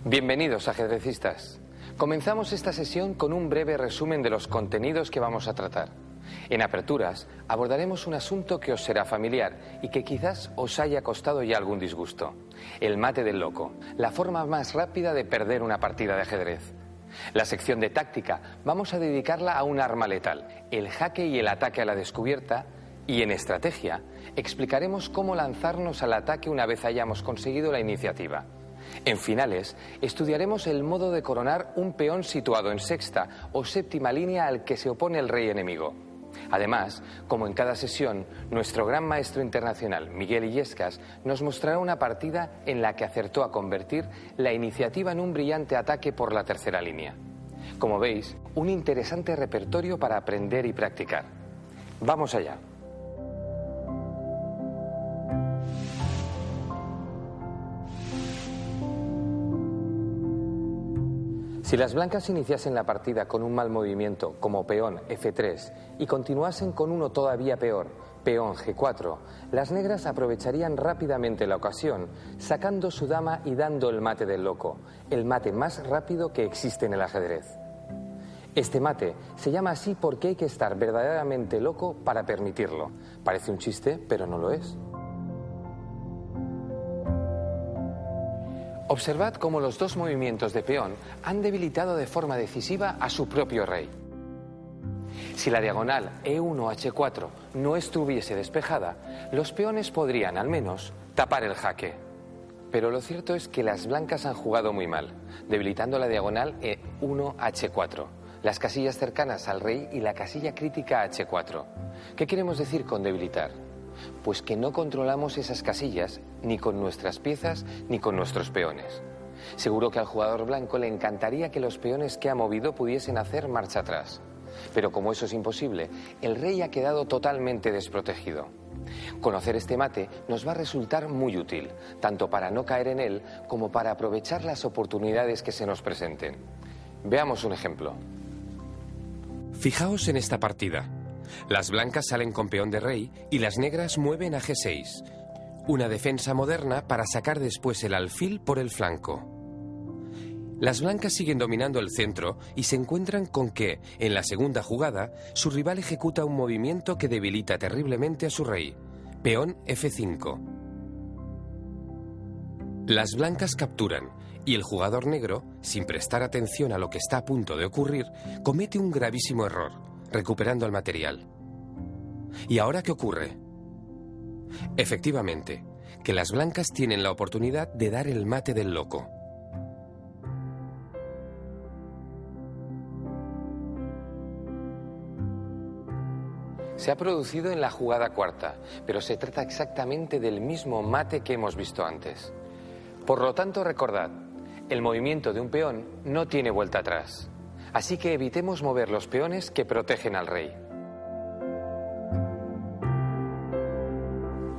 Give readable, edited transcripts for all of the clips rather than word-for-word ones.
Bienvenidos, ajedrecistas. Comenzamos esta sesión con un breve resumen de los contenidos que vamos a tratar. En aperturas abordaremos un asunto que os será familiar y que quizás os haya costado ya algún disgusto: el mate del loco, la forma más rápida de perder una partida de ajedrez. La sección de táctica vamos a dedicarla a un arma letal, el jaque y el ataque a la descubierta, y en estrategia explicaremos cómo lanzarnos al ataque una vez hayamos conseguido la iniciativa. En finales, estudiaremos el modo de coronar un peón situado en sexta o séptima línea al que se opone el rey enemigo. Además, como en cada sesión, nuestro gran maestro internacional, Miguel Illescas, nos mostrará una partida en la que acertó a convertir la iniciativa en un brillante ataque por la tercera línea. Como veis, un interesante repertorio para aprender y practicar. ¡Vamos allá! Si las blancas iniciasen la partida con un mal movimiento, como peón F3, y continuasen con uno todavía peor, peón G4, las negras aprovecharían rápidamente la ocasión, sacando su dama y dando el mate del loco, el mate más rápido que existe en el ajedrez. Este mate se llama así porque hay que estar verdaderamente loco para permitirlo. Parece un chiste, pero no lo es. Observad cómo los dos movimientos de peón han debilitado de forma decisiva a su propio rey. Si la diagonal E1-H4 no estuviese despejada, los peones podrían, al menos, tapar el jaque. Pero lo cierto es que las blancas han jugado muy mal, debilitando la diagonal E1-H4, las casillas cercanas al rey y la casilla crítica H4. ¿Qué queremos decir con debilitar? Pues que no controlamos esas casillas ni con nuestras piezas ni con nuestros peones. Seguro que al jugador blanco le encantaría que los peones que ha movido pudiesen hacer marcha atrás. Pero como eso es imposible, el rey ha quedado totalmente desprotegido. Conocer este mate nos va a resultar muy útil, tanto para no caer en él como para aprovechar las oportunidades que se nos presenten. Veamos un ejemplo. Fijaos en esta partida. Las blancas salen con peón de rey y las negras mueven a G6. Una defensa moderna para sacar después el alfil por el flanco. Las blancas siguen dominando el centro y se encuentran con que, en la segunda jugada, su rival ejecuta un movimiento que debilita terriblemente a su rey. Peón F5. Las blancas capturan y el jugador negro, sin prestar atención a lo que está a punto de ocurrir, comete un gravísimo error, recuperando el material. ¿Y ahora qué ocurre? Efectivamente, que las blancas tienen la oportunidad de dar el mate del loco. Se ha producido en la jugada cuarta, pero se trata exactamente del mismo mate que hemos visto antes. Por lo tanto, recordad, el movimiento de un peón no tiene vuelta atrás. Así que evitemos mover los peones que protegen al rey.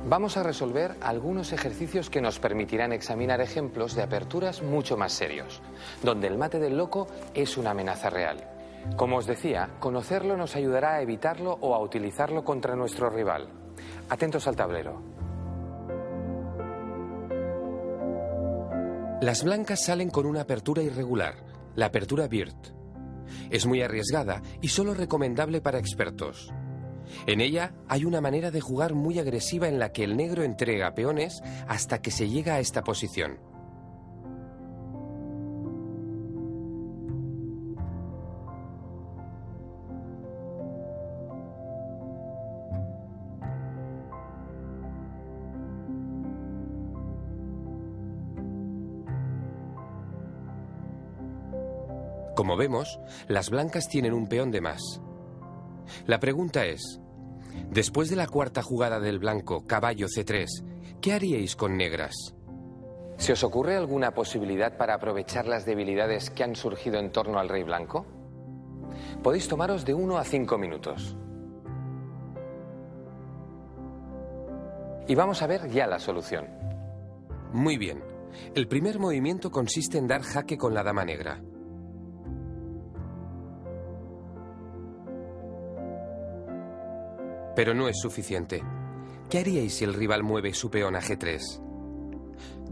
Vamos a resolver algunos ejercicios que nos permitirán examinar ejemplos de aperturas mucho más serios, donde el mate del loco es una amenaza real. Como os decía, conocerlo nos ayudará a evitarlo o a utilizarlo contra nuestro rival. Atentos al tablero. Las blancas salen con una apertura irregular, la apertura Wirth. Es muy arriesgada y solo recomendable para expertos. En ella hay una manera de jugar muy agresiva en la que el negro entrega peones hasta que se llega a esta posición. Como vemos, las blancas tienen un peón de más. La pregunta es, después de la cuarta jugada del blanco, caballo C3, ¿qué haríais con negras? ¿Se os ocurre alguna posibilidad para aprovechar las debilidades que han surgido en torno al rey blanco? Podéis tomaros de 1 a 5 minutos. Y vamos a ver ya la solución. Muy bien. El primer movimiento consiste en dar jaque con la dama negra. Pero no es suficiente. ¿Qué haríais si el rival mueve su peón a G3?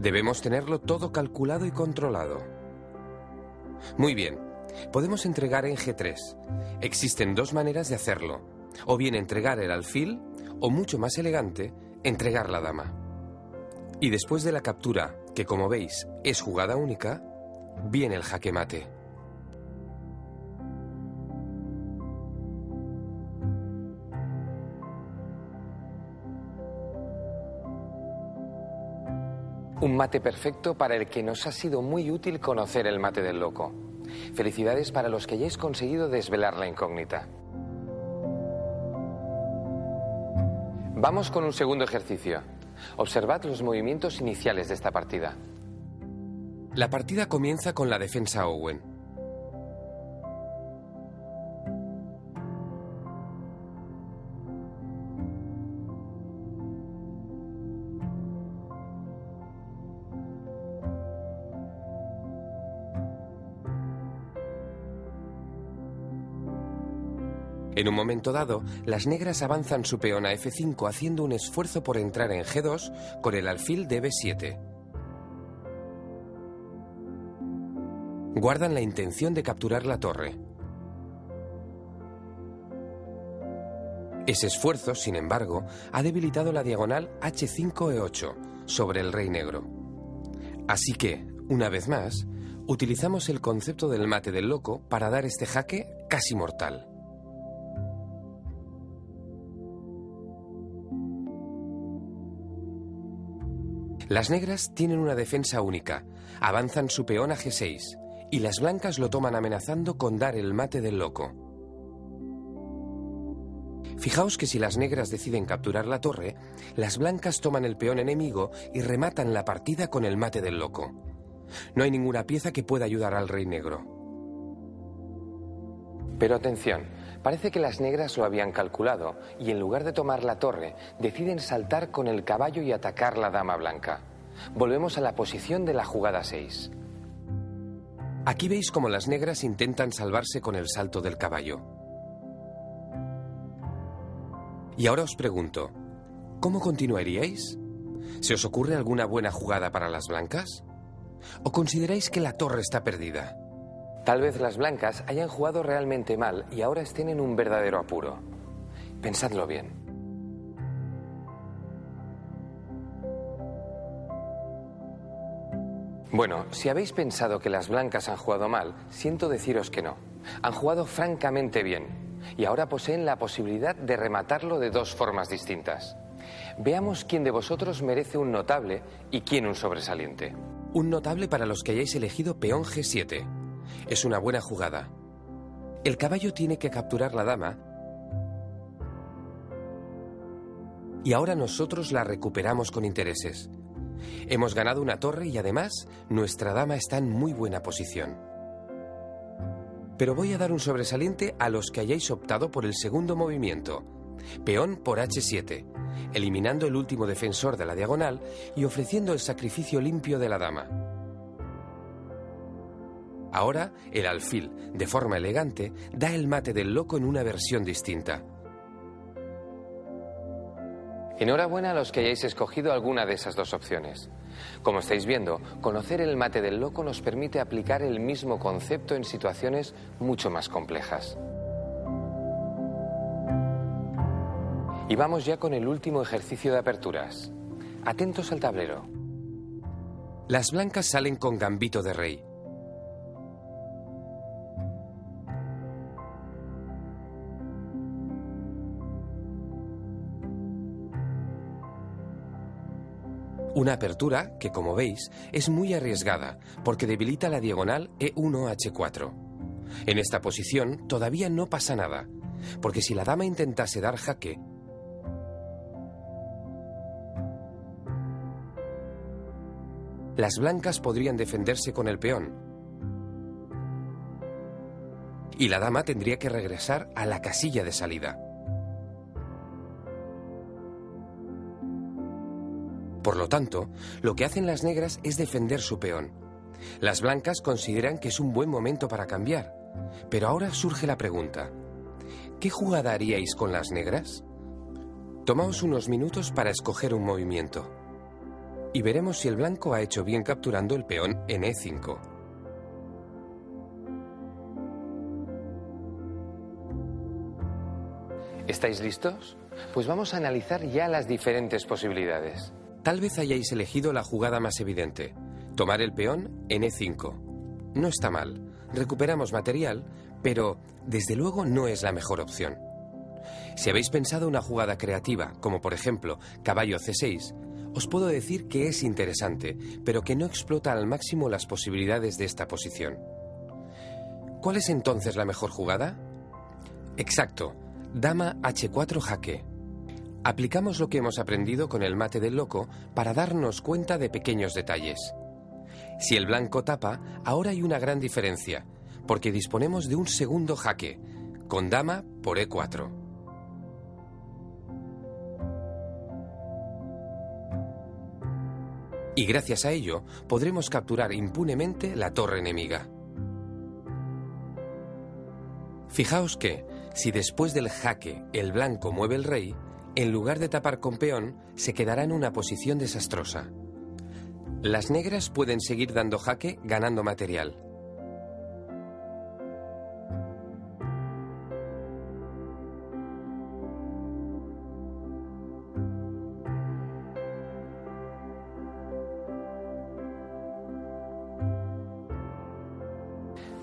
Debemos tenerlo todo calculado y controlado. Muy bien. Podemos entregar en G3. Existen dos maneras de hacerlo. O bien entregar el alfil, o mucho más elegante, entregar la dama. Y después de la captura, que como veis es jugada única, viene el jaque mate. Un mate perfecto para el que nos ha sido muy útil conocer el mate del loco. Felicidades para los que hayáis conseguido desvelar la incógnita. Vamos con un segundo ejercicio. Observad los movimientos iniciales de esta partida. La partida comienza con la defensa Owen. En un momento dado, las negras avanzan su peón a F5 haciendo un esfuerzo por entrar en G2 con el alfil de B7. Guardan la intención de capturar la torre. Ese esfuerzo, sin embargo, ha debilitado la diagonal H5-E8 sobre el rey negro. Así que, una vez más, utilizamos el concepto del mate del loco para dar este jaque casi mortal. Las negras tienen una defensa única, avanzan su peón a G6, y las blancas lo toman amenazando con dar el mate del loco. Fijaos que si las negras deciden capturar la torre, las blancas toman el peón enemigo y rematan la partida con el mate del loco. No hay ninguna pieza que pueda ayudar al rey negro. Pero atención, parece que las negras lo habían calculado y en lugar de tomar la torre, deciden saltar con el caballo y atacar la dama blanca. Volvemos a la posición de la jugada 6. Aquí veis cómo las negras intentan salvarse con el salto del caballo. Y ahora os pregunto, ¿cómo continuaríais? ¿Se os ocurre alguna buena jugada para las blancas? ¿O consideráis que la torre está perdida? Tal vez las blancas hayan jugado realmente mal y ahora estén en un verdadero apuro. Pensadlo bien. Bueno, si habéis pensado que las blancas han jugado mal, siento deciros que no. Han jugado francamente bien y ahora poseen la posibilidad de rematarlo de dos formas distintas. Veamos quién de vosotros merece un notable y quién un sobresaliente. Un notable para los que hayáis elegido peón G7. Es una buena jugada. El caballo tiene que capturar la dama y ahora nosotros la recuperamos con intereses. Hemos ganado una torre y además nuestra dama está en muy buena posición. Pero voy a dar un sobresaliente a los que hayáis optado por el segundo movimiento, peón por H7, eliminando el último defensor de la diagonal y ofreciendo el sacrificio limpio de la dama. Ahora, el alfil, de forma elegante, da el mate del loco en una versión distinta. Enhorabuena a los que hayáis escogido alguna de esas dos opciones. Como estáis viendo, conocer el mate del loco nos permite aplicar el mismo concepto en situaciones mucho más complejas. Y vamos ya con el último ejercicio de aperturas. Atentos al tablero. Las blancas salen con gambito de rey. Una apertura que, como veis, es muy arriesgada porque debilita la diagonal E1-H4. En esta posición todavía no pasa nada, porque si la dama intentase dar jaque, las blancas podrían defenderse con el peón y la dama tendría que regresar a la casilla de salida. Por lo tanto, lo que hacen las negras es defender su peón. Las blancas consideran que es un buen momento para cambiar. Pero ahora surge la pregunta: ¿qué jugada haríais con las negras? Tomaos unos minutos para escoger un movimiento. Y veremos si el blanco ha hecho bien capturando el peón en E5. ¿Estáis listos? Pues vamos a analizar ya las diferentes posibilidades. Tal vez hayáis elegido la jugada más evidente, tomar el peón en E5. No está mal, recuperamos material, pero desde luego no es la mejor opción. Si habéis pensado una jugada creativa, como por ejemplo caballo C6, os puedo decir que es interesante, pero que no explota al máximo las posibilidades de esta posición. ¿Cuál es entonces la mejor jugada? Exacto, dama H4 jaque. Aplicamos lo que hemos aprendido con el mate del loco para darnos cuenta de pequeños detalles. Si el blanco tapa, ahora hay una gran diferencia, porque disponemos de un segundo jaque, con dama por E4. Y gracias a ello podremos capturar impunemente la torre enemiga. Fijaos que, si después del jaque el blanco mueve el rey, en lugar de tapar con peón, se quedará en una posición desastrosa. Las negras pueden seguir dando jaque ganando material.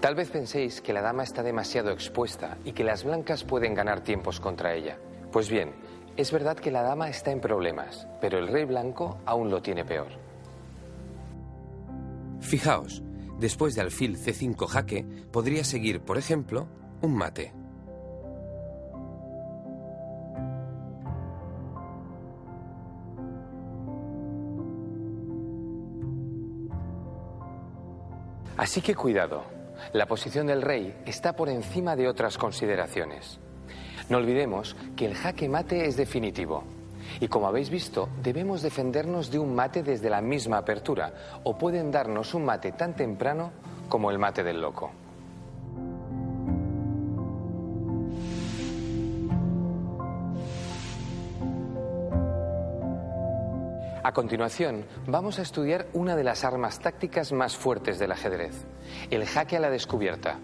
Tal vez penséis que la dama está demasiado expuesta y que las blancas pueden ganar tiempos contra ella. Pues bien, es verdad que la dama está en problemas, pero el rey blanco aún lo tiene peor. Fijaos, después de alfil C5 jaque, podría seguir, por ejemplo, un mate. Así que cuidado, la posición del rey está por encima de otras consideraciones. No olvidemos que el jaque mate es definitivo. Y como habéis visto, debemos defendernos de un mate desde la misma apertura, o pueden darnos un mate tan temprano como el mate del loco. A continuación, vamos a estudiar una de las armas tácticas más fuertes del ajedrez, el jaque a la descubierta.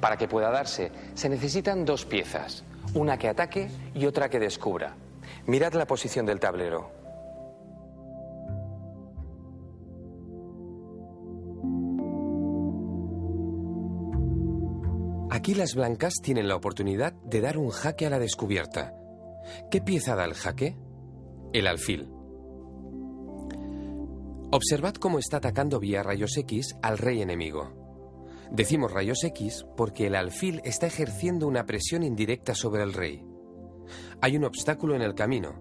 Para que pueda darse, se necesitan dos piezas, una que ataque y otra que descubra. Mirad la posición del tablero. Aquí las blancas tienen la oportunidad de dar un jaque a la descubierta. ¿Qué pieza da el jaque? El alfil. Observad cómo está atacando vía rayos X al rey enemigo. Decimos rayos X porque el alfil está ejerciendo una presión indirecta sobre el rey. Hay un obstáculo en el camino,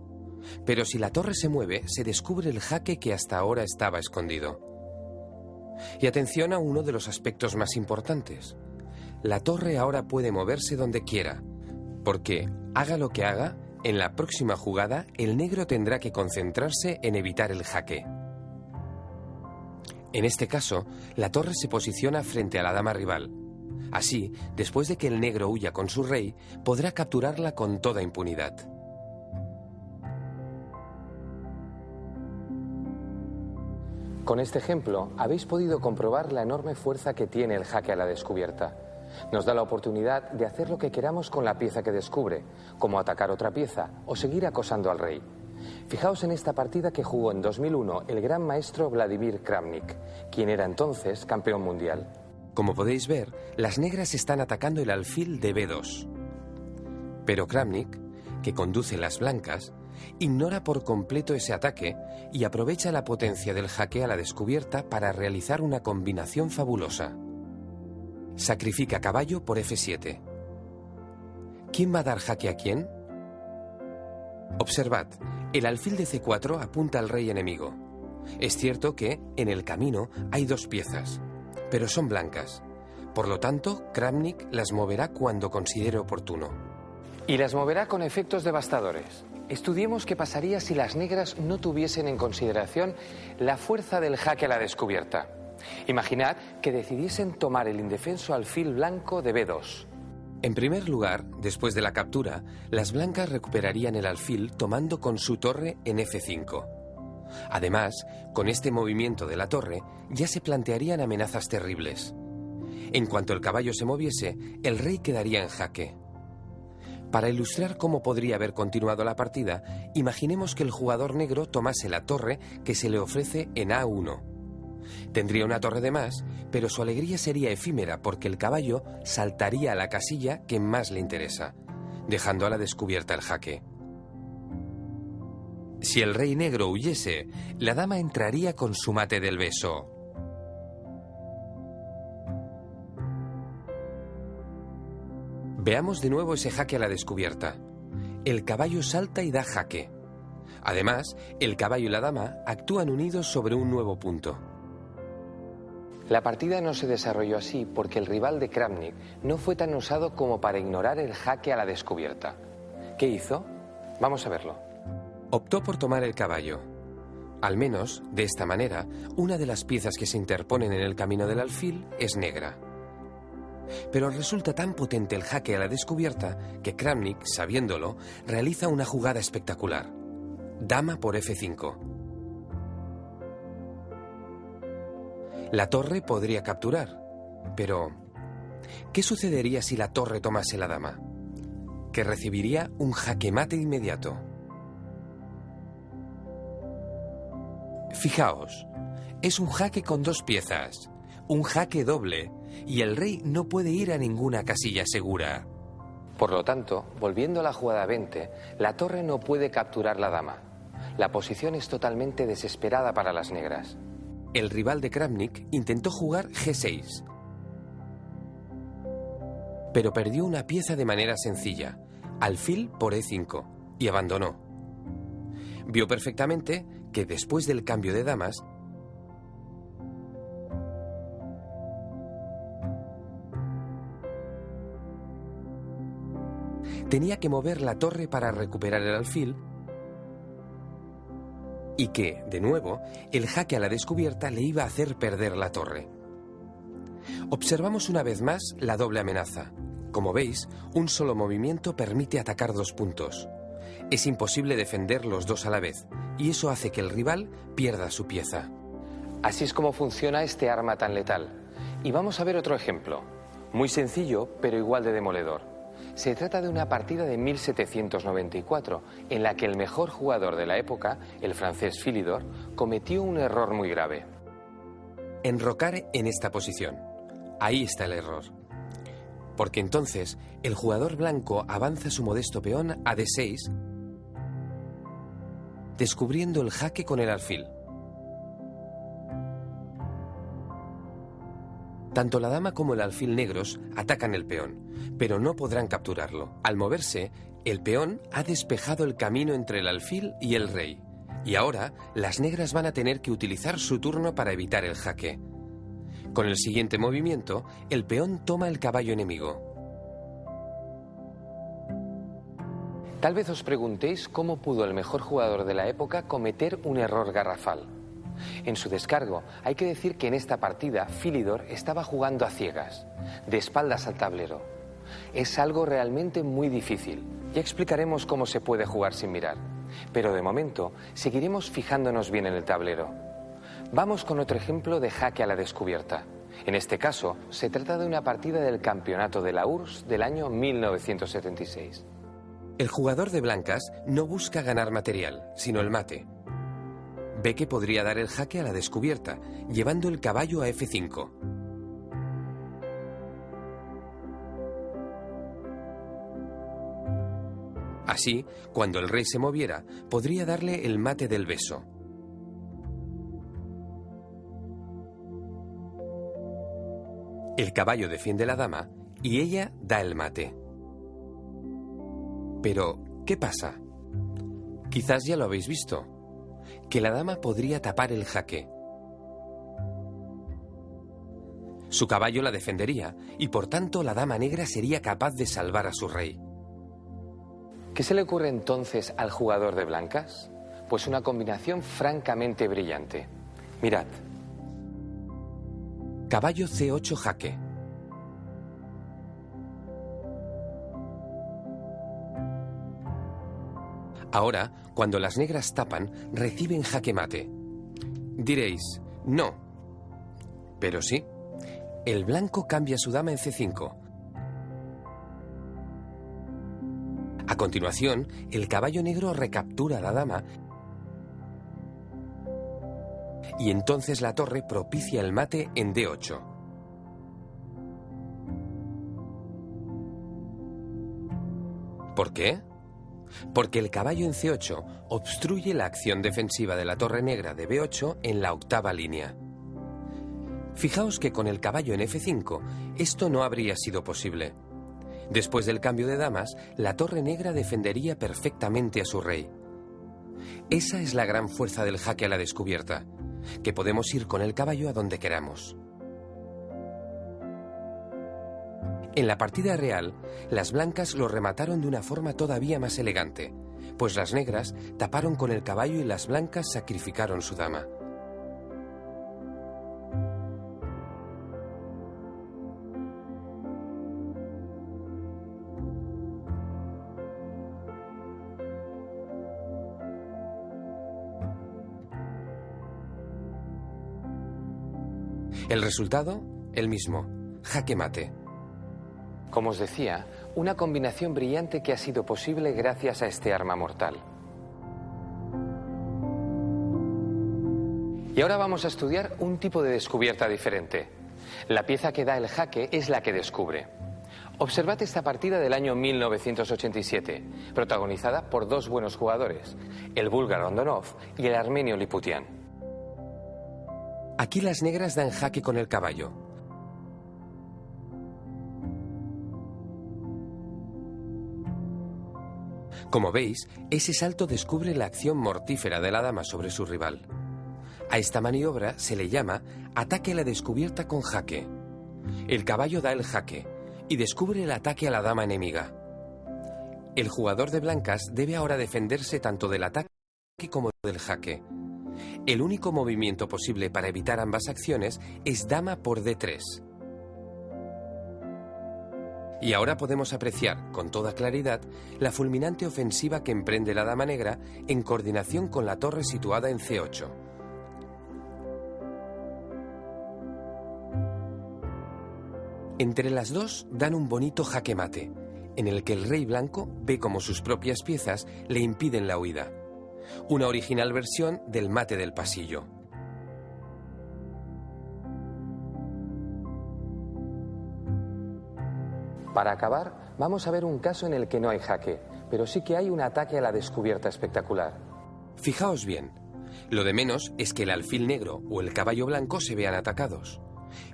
pero si la torre se mueve, se descubre el jaque que hasta ahora estaba escondido. Y atención a uno de los aspectos más importantes. La torre ahora puede moverse donde quiera, porque, haga lo que haga, en la próxima jugada el negro tendrá que concentrarse en evitar el jaque. En este caso, la torre se posiciona frente a la dama rival. Así, después de que el negro huya con su rey, podrá capturarla con toda impunidad. Con este ejemplo, habéis podido comprobar la enorme fuerza que tiene el jaque a la descubierta. Nos da la oportunidad de hacer lo que queramos con la pieza que descubre, como atacar otra pieza o seguir acosando al rey. Fijaos en esta partida que jugó en 2001 el gran maestro Vladimir Kramnik, quien era entonces campeón mundial. Como podéis ver, las negras están atacando el alfil de B2. Pero Kramnik, que conduce las blancas, ignora por completo ese ataque y aprovecha la potencia del jaque a la descubierta para realizar una combinación fabulosa. Sacrifica caballo por F7. ¿Quién va a dar jaque a quién? Observad, el alfil de C4 apunta al rey enemigo. Es cierto que, en el camino, hay dos piezas, pero son blancas. Por lo tanto, Kramnik las moverá cuando considere oportuno. Y las moverá con efectos devastadores. Estudiemos qué pasaría si las negras no tuviesen en consideración la fuerza del jaque a la descubierta. Imaginad que decidiesen tomar el indefenso alfil blanco de B2. En primer lugar, después de la captura, las blancas recuperarían el alfil tomando con su torre en F5. Además, con este movimiento de la torre, ya se plantearían amenazas terribles. En cuanto el caballo se moviese, el rey quedaría en jaque. Para ilustrar cómo podría haber continuado la partida, imaginemos que el jugador negro tomase la torre que se le ofrece en A1. Tendría una torre de más, pero su alegría sería efímera porque el caballo saltaría a la casilla que más le interesa, dejando a la descubierta el jaque. Si el rey negro huyese, la dama entraría con su mate del beso. Veamos de nuevo ese jaque a la descubierta. El caballo salta y da jaque. Además, el caballo y la dama actúan unidos sobre un nuevo punto. La partida no se desarrolló así porque el rival de Kramnik no fue tan osado como para ignorar el jaque a la descubierta. ¿Qué hizo? Vamos a verlo. Optó por tomar el caballo. Al menos, de esta manera, una de las piezas que se interponen en el camino del alfil es negra. Pero resulta tan potente el jaque a la descubierta que Kramnik, sabiéndolo, realiza una jugada espectacular. Dama por F5. La torre podría capturar, pero ¿qué sucedería si la torre tomase la dama? Que recibiría un jaque mate inmediato. Fijaos, es un jaque con dos piezas, un jaque doble, y el rey no puede ir a ninguna casilla segura. Por lo tanto, volviendo a la jugada 20, la torre no puede capturar la dama. La posición es totalmente desesperada para las negras. El rival de Kramnik intentó jugar G6, pero perdió una pieza de manera sencilla, alfil por E5, y abandonó. Vio perfectamente que después del cambio de damas, tenía que mover la torre para recuperar el alfil y que, de nuevo, el jaque a la descubierta le iba a hacer perder la torre. Observamos una vez más la doble amenaza. Como veis, un solo movimiento permite atacar dos puntos. Es imposible defender los dos a la vez, y eso hace que el rival pierda su pieza. Así es como funciona este arma tan letal. Y vamos a ver otro ejemplo. Muy sencillo, pero igual de demoledor. Se trata de una partida de 1794, en la que el mejor jugador de la época, el francés Philidor, cometió un error muy grave. Enrocar en esta posición. Ahí está el error. Porque entonces el jugador blanco avanza su modesto peón a D6, descubriendo el jaque con el alfil. Tanto la dama como el alfil negros atacan el peón, pero no podrán capturarlo. Al moverse, el peón ha despejado el camino entre el alfil y el rey, y ahora las negras van a tener que utilizar su turno para evitar el jaque. Con el siguiente movimiento, el peón toma el caballo enemigo. Tal vez os preguntéis cómo pudo el mejor jugador de la época cometer un error garrafal. En su descargo, hay que decir que en esta partida Philidor estaba jugando a ciegas, de espaldas al tablero. Es algo realmente muy difícil. Ya explicaremos cómo se puede jugar sin mirar. Pero de momento, seguiremos fijándonos bien en el tablero. Vamos con otro ejemplo de jaque a la descubierta. En este caso, se trata de una partida del campeonato de la URSS del año 1976. El jugador de blancas no busca ganar material, sino el mate. Ve que podría dar el jaque a la descubierta, llevando el caballo a F5. Así, cuando el rey se moviera, podría darle el mate del beso. El caballo defiende la dama y ella da el mate. Pero, ¿qué pasa? Quizás ya lo habéis visto, que la dama podría tapar el jaque. Su caballo la defendería y por tanto la dama negra sería capaz de salvar a su rey. ¿Qué se le ocurre entonces al jugador de blancas? Pues una combinación francamente brillante. Mirad. Caballo C8 jaque. Ahora, cuando las negras tapan, reciben jaque mate. Diréis, no. Pero sí. El blanco cambia su dama en C5. A continuación, el caballo negro recaptura a la dama y entonces la torre propicia el mate en D8. ¿Por qué? Porque el caballo en C8 obstruye la acción defensiva de la torre negra de B8 en la octava línea. Fijaos que con el caballo en F5 esto no habría sido posible. Después del cambio de damas, la torre negra defendería perfectamente a su rey. Esa es la gran fuerza del jaque a la descubierta, que podemos ir con el caballo a donde queramos. En la partida real, las blancas lo remataron de una forma todavía más elegante, pues las negras taparon con el caballo y las blancas sacrificaron su dama. El resultado, el mismo, jaque mate. Como os decía, una combinación brillante que ha sido posible gracias a este arma mortal. Y ahora vamos a estudiar un tipo de descubierta diferente. La pieza que da el jaque es la que descubre. Observad esta partida del año 1987, protagonizada por dos buenos jugadores, el búlgaro Andonov y el armenio Liputian. Aquí las negras dan jaque con el caballo. Como veis, ese salto descubre la acción mortífera de la dama sobre su rival. A esta maniobra se le llama ataque a la descubierta con jaque. El caballo da el jaque y descubre el ataque a la dama enemiga. El jugador de blancas debe ahora defenderse tanto del ataque como del jaque. El único movimiento posible para evitar ambas acciones es dama por D3. Y ahora podemos apreciar, con toda claridad, la fulminante ofensiva que emprende la dama negra en coordinación con la torre situada en C8. Entre las dos dan un bonito jaque mate, en el que el rey blanco ve como sus propias piezas le impiden la huida. Una original versión del mate del pasillo. Para acabar, vamos a ver un caso en el que no hay jaque, pero sí que hay un ataque a la descubierta espectacular. Fijaos bien, lo de menos es que el alfil negro o el caballo blanco se vean atacados,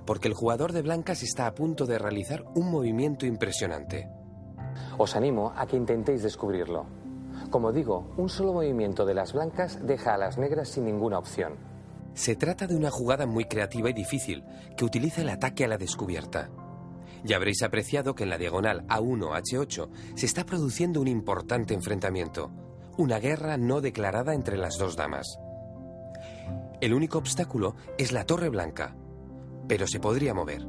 porque el jugador de blancas está a punto de realizar un movimiento impresionante. Os animo a que intentéis descubrirlo. Como digo, un solo movimiento de las blancas deja a las negras sin ninguna opción. Se trata de una jugada muy creativa y difícil que utiliza el ataque a la descubierta. Ya habréis apreciado que en la diagonal A1-H8 se está produciendo un importante enfrentamiento, una guerra no declarada entre las dos damas. El único obstáculo es la torre blanca, pero se podría mover.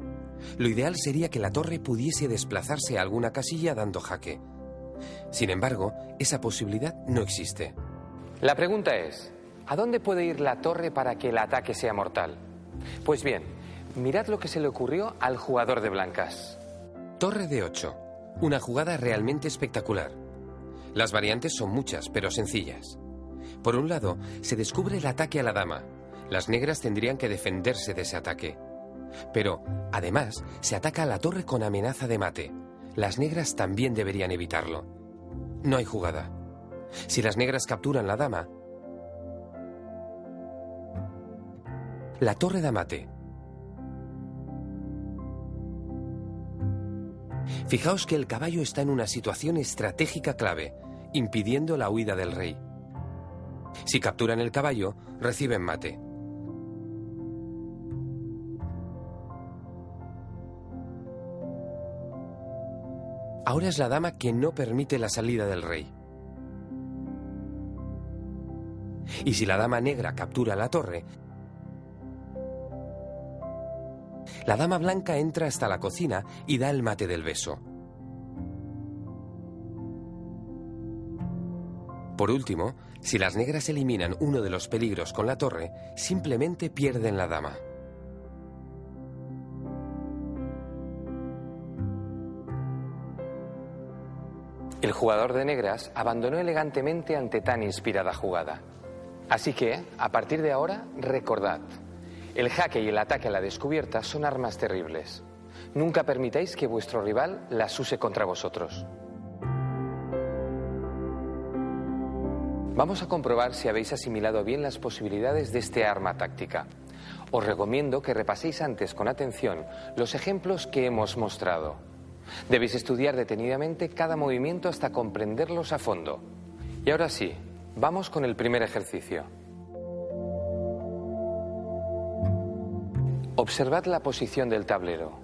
Lo ideal sería que la torre pudiese desplazarse a alguna casilla dando jaque. Sin embargo, esa posibilidad no existe. La pregunta es, ¿a dónde puede ir la torre para que el ataque sea mortal? Pues bien, mirad lo que se le ocurrió al jugador de blancas. Torre de 8. Una jugada realmente espectacular. Las variantes son muchas, pero sencillas. Por un lado, se descubre el ataque a la dama. Las negras tendrían que defenderse de ese ataque. Pero, además, se ataca a la torre con amenaza de mate. Las negras también deberían evitarlo. No hay jugada. Si las negras capturan la dama, la torre da mate. Fijaos que el caballo está en una situación estratégica clave, impidiendo la huida del rey. Si capturan el caballo, reciben mate. Ahora es la dama quien no permite la salida del rey. Y si la dama negra captura la torre, la dama blanca entra hasta la cocina y da el mate del beso. Por último, si las negras eliminan uno de los peligros con la torre, simplemente pierden la dama. El jugador de negras abandonó elegantemente ante tan inspirada jugada. Así que, a partir de ahora, recordad, el jaque y el ataque a la descubierta son armas terribles. Nunca permitáis que vuestro rival las use contra vosotros. Vamos a comprobar si habéis asimilado bien las posibilidades de este arma táctica. Os recomiendo que repaséis antes con atención los ejemplos que hemos mostrado. Debéis estudiar detenidamente cada movimiento hasta comprenderlos a fondo. Y ahora sí, vamos con el primer ejercicio. Observad la posición del tablero.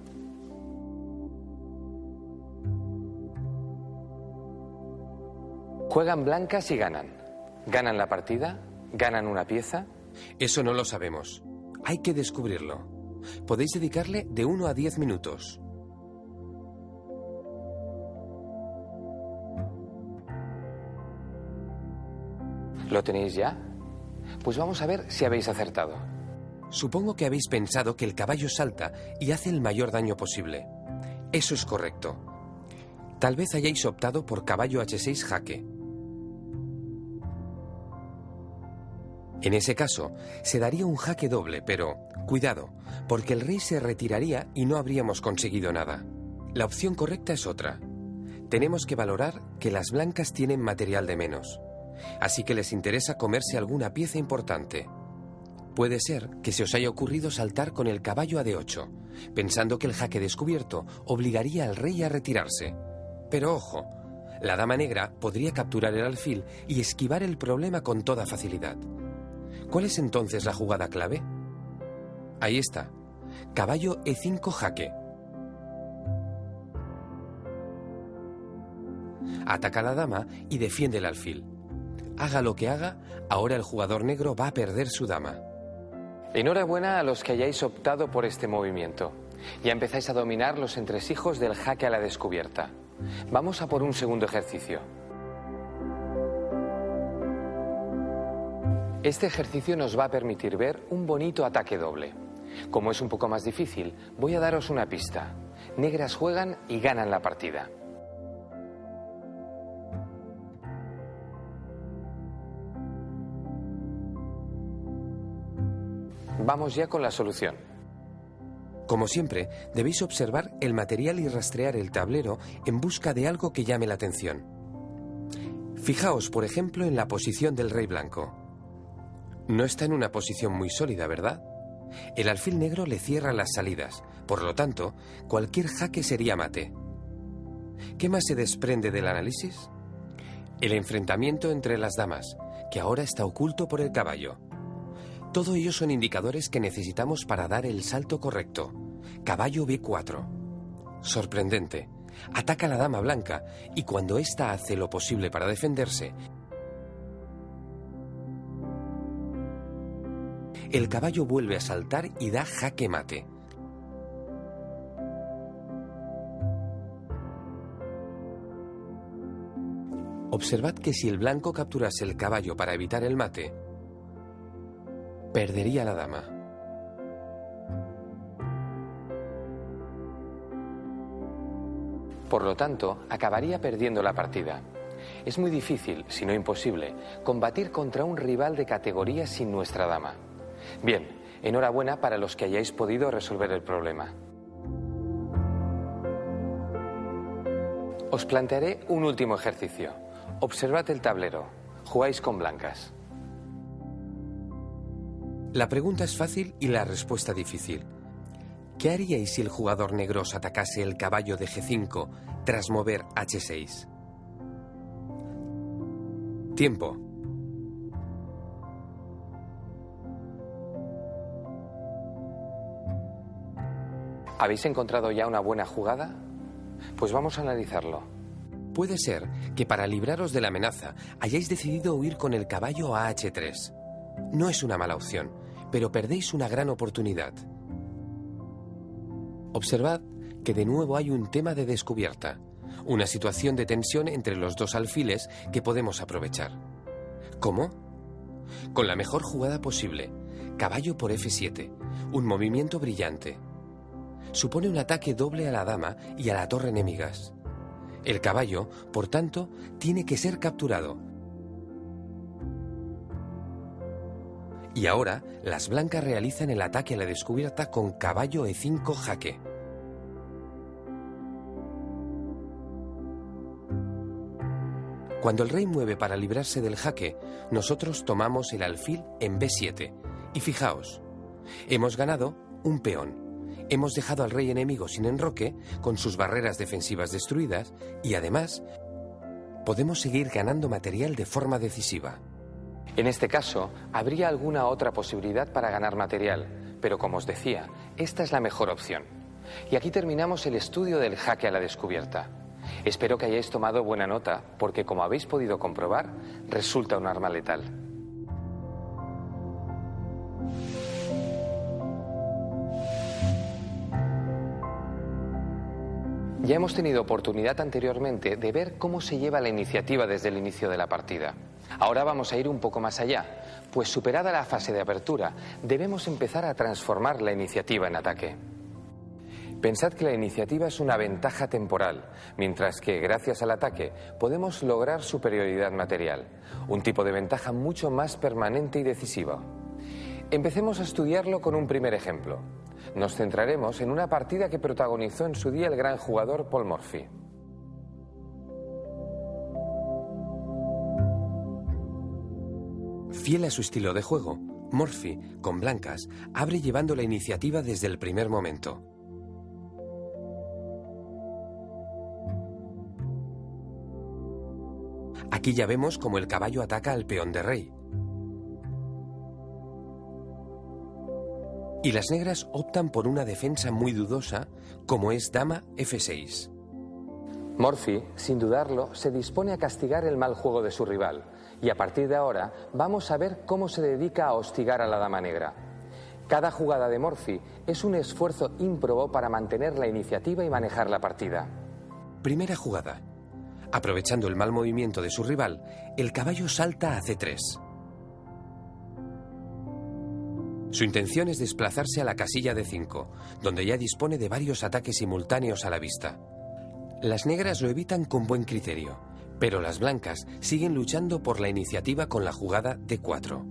Juegan blancas y ganan. ¿Ganan la partida? ¿Ganan una pieza? Eso no lo sabemos. Hay que descubrirlo. Podéis dedicarle de 1 a 10 minutos. ¿Lo tenéis ya? Pues vamos a ver si habéis acertado. Supongo que habéis pensado que el caballo salta y hace el mayor daño posible. Eso es correcto. Tal vez hayáis optado por caballo H6 jaque. En ese caso, se daría un jaque doble, pero cuidado, porque el rey se retiraría y no habríamos conseguido nada. La opción correcta es otra. Tenemos que valorar que las blancas tienen material de menos, así que les interesa comerse alguna pieza importante. Puede ser que se os haya ocurrido saltar con el caballo a D8, pensando que el jaque descubierto obligaría al rey a retirarse. Pero ojo, la dama negra podría capturar el alfil y esquivar el problema con toda facilidad. ¿Cuál es entonces la jugada clave? Ahí está. Caballo E5 jaque. Ataca a la dama y defiende el alfil. Haga lo que haga, ahora el jugador negro va a perder su dama. Enhorabuena a los que hayáis optado por este movimiento. Ya empezáis a dominar los entresijos del jaque a la descubierta. Vamos a por un segundo ejercicio. Este ejercicio nos va a permitir ver un bonito ataque doble. Como es un poco más difícil, voy a daros una pista. Negras juegan y ganan la partida. Vamos ya con la solución. Como siempre, debéis observar el material y rastrear el tablero en busca de algo que llame la atención. Fijaos, por ejemplo, en la posición del rey blanco. No está en una posición muy sólida, ¿verdad? El alfil negro le cierra las salidas, por lo tanto, cualquier jaque sería mate. ¿Qué más se desprende del análisis? El enfrentamiento entre las damas, que ahora está oculto por el caballo. Todo ello son indicadores que necesitamos para dar el salto correcto. Caballo B4. Sorprendente. Ataca a la dama blanca y cuando ésta hace lo posible para defenderse, el caballo vuelve a saltar y da jaque mate. Observad que si el blanco capturase el caballo para evitar el mate, perdería la dama. Por lo tanto, acabaría perdiendo la partida. Es muy difícil, si no imposible, combatir contra un rival de categoría sin nuestra dama. Bien, enhorabuena para los que hayáis podido resolver el problema. Os plantearé un último ejercicio. Observad el tablero. Jugáis con blancas. La pregunta es fácil y la respuesta difícil. ¿Qué haríais si el jugador negro os atacase el caballo de G5 tras mover H6? Tiempo. ¿Habéis encontrado ya una buena jugada? Pues vamos a analizarlo. Puede ser que para libraros de la amenaza hayáis decidido huir con el caballo a H3. No es una mala opción, pero perdéis una gran oportunidad. Observad que de nuevo hay un tema de descubierta, una situación de tensión entre los dos alfiles que podemos aprovechar. ¿Cómo? Con la mejor jugada posible, caballo por F7, un movimiento brillante. Supone un ataque doble a la dama y a la torre enemigas. El caballo, por tanto, tiene que ser capturado. Y ahora, las blancas realizan el ataque a la descubierta con caballo E5 jaque. Cuando el rey mueve para librarse del jaque, nosotros tomamos el alfil en B7. Y fijaos, hemos ganado un peón. Hemos dejado al rey enemigo sin enroque, con sus barreras defensivas destruidas, y además podemos seguir ganando material de forma decisiva. En este caso, habría alguna otra posibilidad para ganar material, pero como os decía, esta es la mejor opción. Y aquí terminamos el estudio del jaque a la descubierta. Espero que hayáis tomado buena nota, porque como habéis podido comprobar, resulta un arma letal. Ya hemos tenido oportunidad anteriormente de ver cómo se lleva la iniciativa desde el inicio de la partida. Ahora vamos a ir un poco más allá, pues superada la fase de apertura, debemos empezar a transformar la iniciativa en ataque. Pensad que la iniciativa es una ventaja temporal, mientras que, gracias al ataque, podemos lograr superioridad material, un tipo de ventaja mucho más permanente y decisiva. Empecemos a estudiarlo con un primer ejemplo. Nos centraremos en una partida que protagonizó en su día el gran jugador Paul Morphy. Fiel a su estilo de juego, Morphy, con blancas, abre llevando la iniciativa desde el primer momento. Aquí ya vemos cómo el caballo ataca al peón de rey. Y las negras optan por una defensa muy dudosa, como es dama F6. Morphy, sin dudarlo, se dispone a castigar el mal juego de su rival, y a partir de ahora vamos a ver cómo se dedica a hostigar a la dama negra. Cada jugada de Morphy es un esfuerzo ímprobo para mantener la iniciativa y manejar la partida. Primera jugada. Aprovechando el mal movimiento de su rival, el caballo salta a C3. Su intención es desplazarse a la casilla de 5, donde ya dispone de varios ataques simultáneos a la vista. Las negras lo evitan con buen criterio, pero las blancas siguen luchando por la iniciativa con la jugada D4.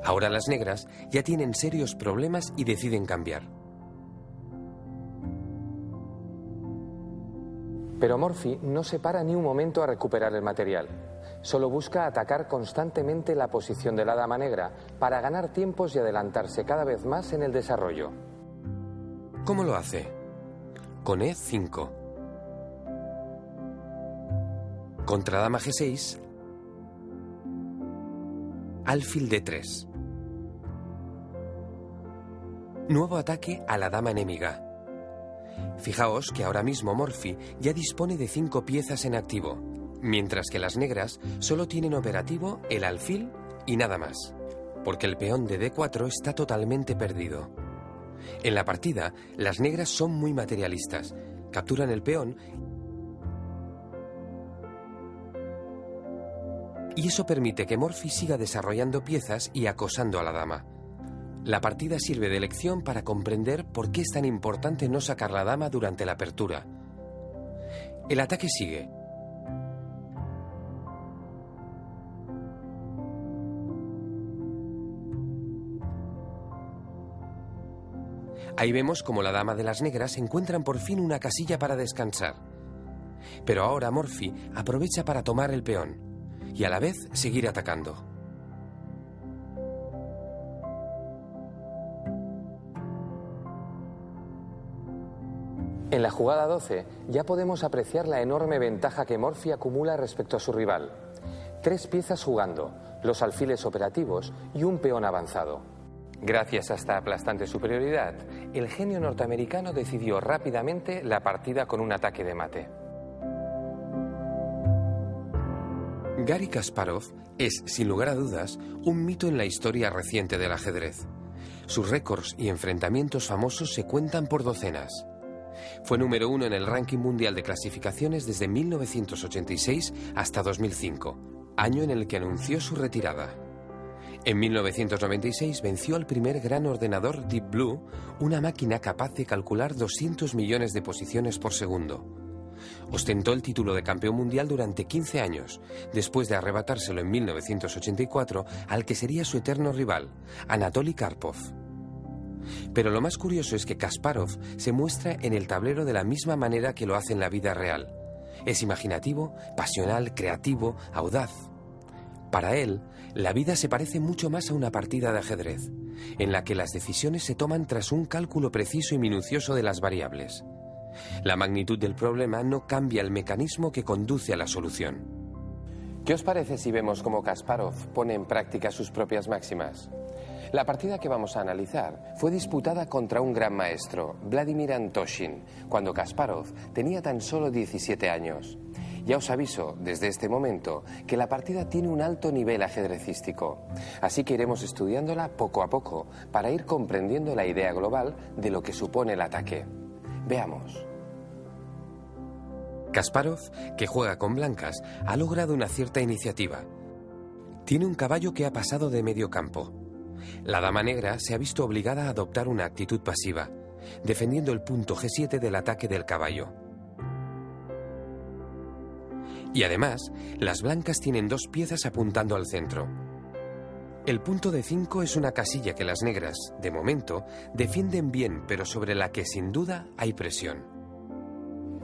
Ahora las negras ya tienen serios problemas y deciden cambiar. Pero Morphy no se para ni un momento a recuperar el material. Solo busca atacar constantemente la posición de la dama negra para ganar tiempos y adelantarse cada vez más en el desarrollo. ¿Cómo lo hace? Con E5. Contra dama G6, alfil D3. Nuevo ataque a la dama enemiga. Fijaos que ahora mismo Morphy ya dispone de 5 piezas en activo, mientras que las negras solo tienen operativo el alfil y nada más, porque el peón de D4 está totalmente perdido. En la partida, las negras son muy materialistas, capturan el peón y eso permite que Morphy siga desarrollando piezas y acosando a la dama. La partida sirve de lección para comprender por qué es tan importante no sacar la dama durante la apertura. El ataque sigue. Ahí vemos como la dama de las negras encuentran por fin una casilla para descansar. Pero ahora Morphy aprovecha para tomar el peón y a la vez seguir atacando. En la jugada 12 ya podemos apreciar la enorme ventaja que Morphy acumula respecto a su rival. 3 piezas jugando, los alfiles operativos y un peón avanzado. Gracias a esta aplastante superioridad, el genio norteamericano decidió rápidamente la partida con un ataque de mate. Garry Kasparov es, sin lugar a dudas, un mito en la historia reciente del ajedrez. Sus récords y enfrentamientos famosos se cuentan por docenas. Fue número 1 en el ranking mundial de clasificaciones desde 1986 hasta 2005, año en el que anunció su retirada. En 1996 venció al primer gran ordenador Deep Blue, una máquina capaz de calcular 200 millones de posiciones por segundo. Ostentó el título de campeón mundial durante 15 años, después de arrebatárselo en 1984 al que sería su eterno rival, Anatoly Karpov. Pero lo más curioso es que Kasparov se muestra en el tablero de la misma manera que lo hace en la vida real. Es imaginativo, pasional, creativo, audaz. Para él, la vida se parece mucho más a una partida de ajedrez, en la que las decisiones se toman tras un cálculo preciso y minucioso de las variables. La magnitud del problema no cambia el mecanismo que conduce a la solución. ¿Qué os parece si vemos cómo Kasparov pone en práctica sus propias máximas? La partida que vamos a analizar fue disputada contra un gran maestro, Vladimir Antoshin, cuando Kasparov tenía tan solo 17 años. Ya os aviso, desde este momento, que la partida tiene un alto nivel ajedrecístico. Así que iremos estudiándola poco a poco para ir comprendiendo la idea global de lo que supone el ataque. Veamos. Kasparov, que juega con blancas, ha logrado una cierta iniciativa. Tiene un caballo que ha pasado de medio campo. La dama negra se ha visto obligada a adoptar una actitud pasiva, defendiendo el punto G7 del ataque del caballo. Y además, las blancas tienen dos piezas apuntando al centro. El punto de 5 es una casilla que las negras, de momento, defienden bien, pero sobre la que sin duda hay presión.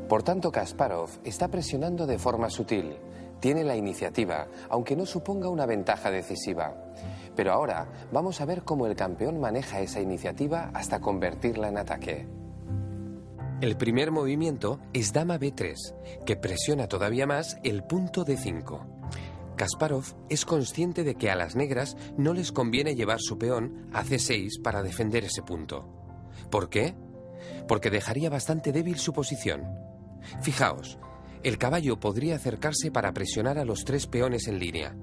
Por tanto, Kasparov está presionando de forma sutil. Tiene la iniciativa, aunque no suponga una ventaja decisiva. Pero ahora vamos a ver cómo el campeón maneja esa iniciativa hasta convertirla en ataque. El primer movimiento es dama B3, que presiona todavía más el punto D5. Kasparov es consciente de que a las negras no les conviene llevar su peón a C6 para defender ese punto. ¿Por qué? Porque dejaría bastante débil su posición. Fijaos, el caballo podría acercarse para presionar a los tres peones en línea.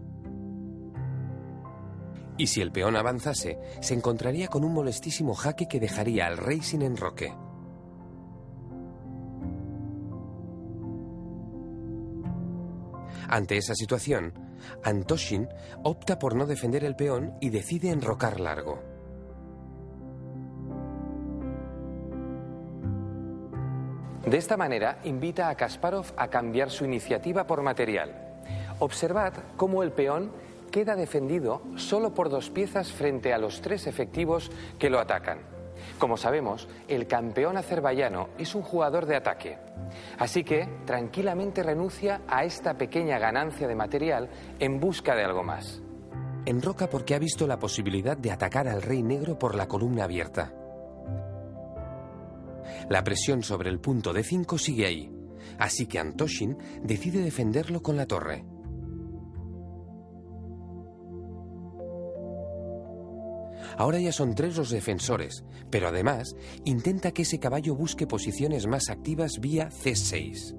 Y si el peón avanzase, se encontraría con un molestísimo jaque que dejaría al rey sin enroque. Ante esa situación, Antoshin opta por no defender el peón y decide enrocar largo. De esta manera, invita a Kasparov a cambiar su iniciativa por material. Observad cómo el peón queda defendido solo por dos piezas frente a los tres efectivos que lo atacan. Como sabemos, el campeón azerbaiyano es un jugador de ataque. Así que tranquilamente renuncia a esta pequeña ganancia de material en busca de algo más. Enroca porque ha visto la posibilidad de atacar al rey negro por la columna abierta. La presión sobre el punto D5 sigue ahí, así que Antoshin decide defenderlo con la torre. Ahora ya son tres los defensores, pero además intenta que ese caballo busque posiciones más activas vía C6.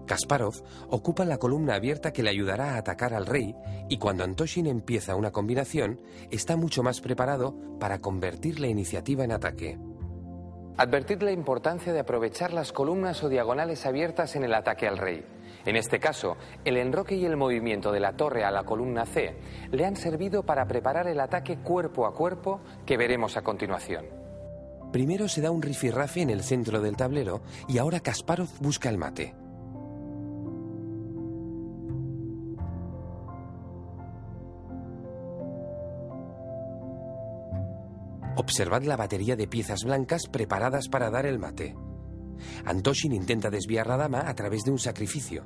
Kasparov ocupa la columna abierta que le ayudará a atacar al rey y cuando Antoshin empieza una combinación, está mucho más preparado para convertir la iniciativa en ataque. Advertid la importancia de aprovechar las columnas o diagonales abiertas en el ataque al rey. En este caso, el enroque y el movimiento de la torre a la columna C le han servido para preparar el ataque cuerpo a cuerpo que veremos a continuación. Primero se da un rifirrafe en el centro del tablero y ahora Kasparov busca el mate. Observad la batería de piezas blancas preparadas para dar el mate. Antoshin intenta desviar la dama a través de un sacrificio.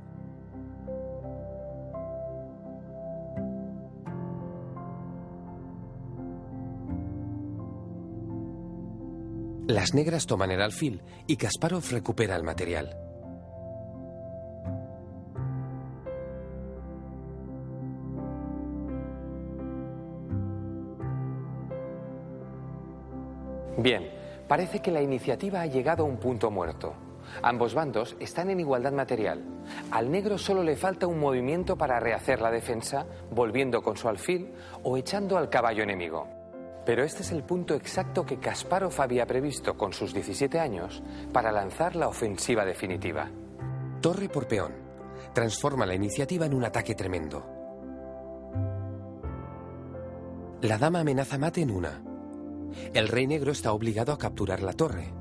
Las negras toman el alfil y Kasparov recupera el material. Bien, parece que la iniciativa ha llegado a un punto muerto. Ambos bandos están en igualdad material. Al negro solo le falta un movimiento para rehacer la defensa, volviendo con su alfil o echando al caballo enemigo. Pero este es el punto exacto que Kasparov había previsto con sus 17 años para lanzar la ofensiva definitiva. Torre por peón. Transforma la iniciativa en un ataque tremendo. La dama amenaza mate en una. El rey negro está obligado a capturar la torre.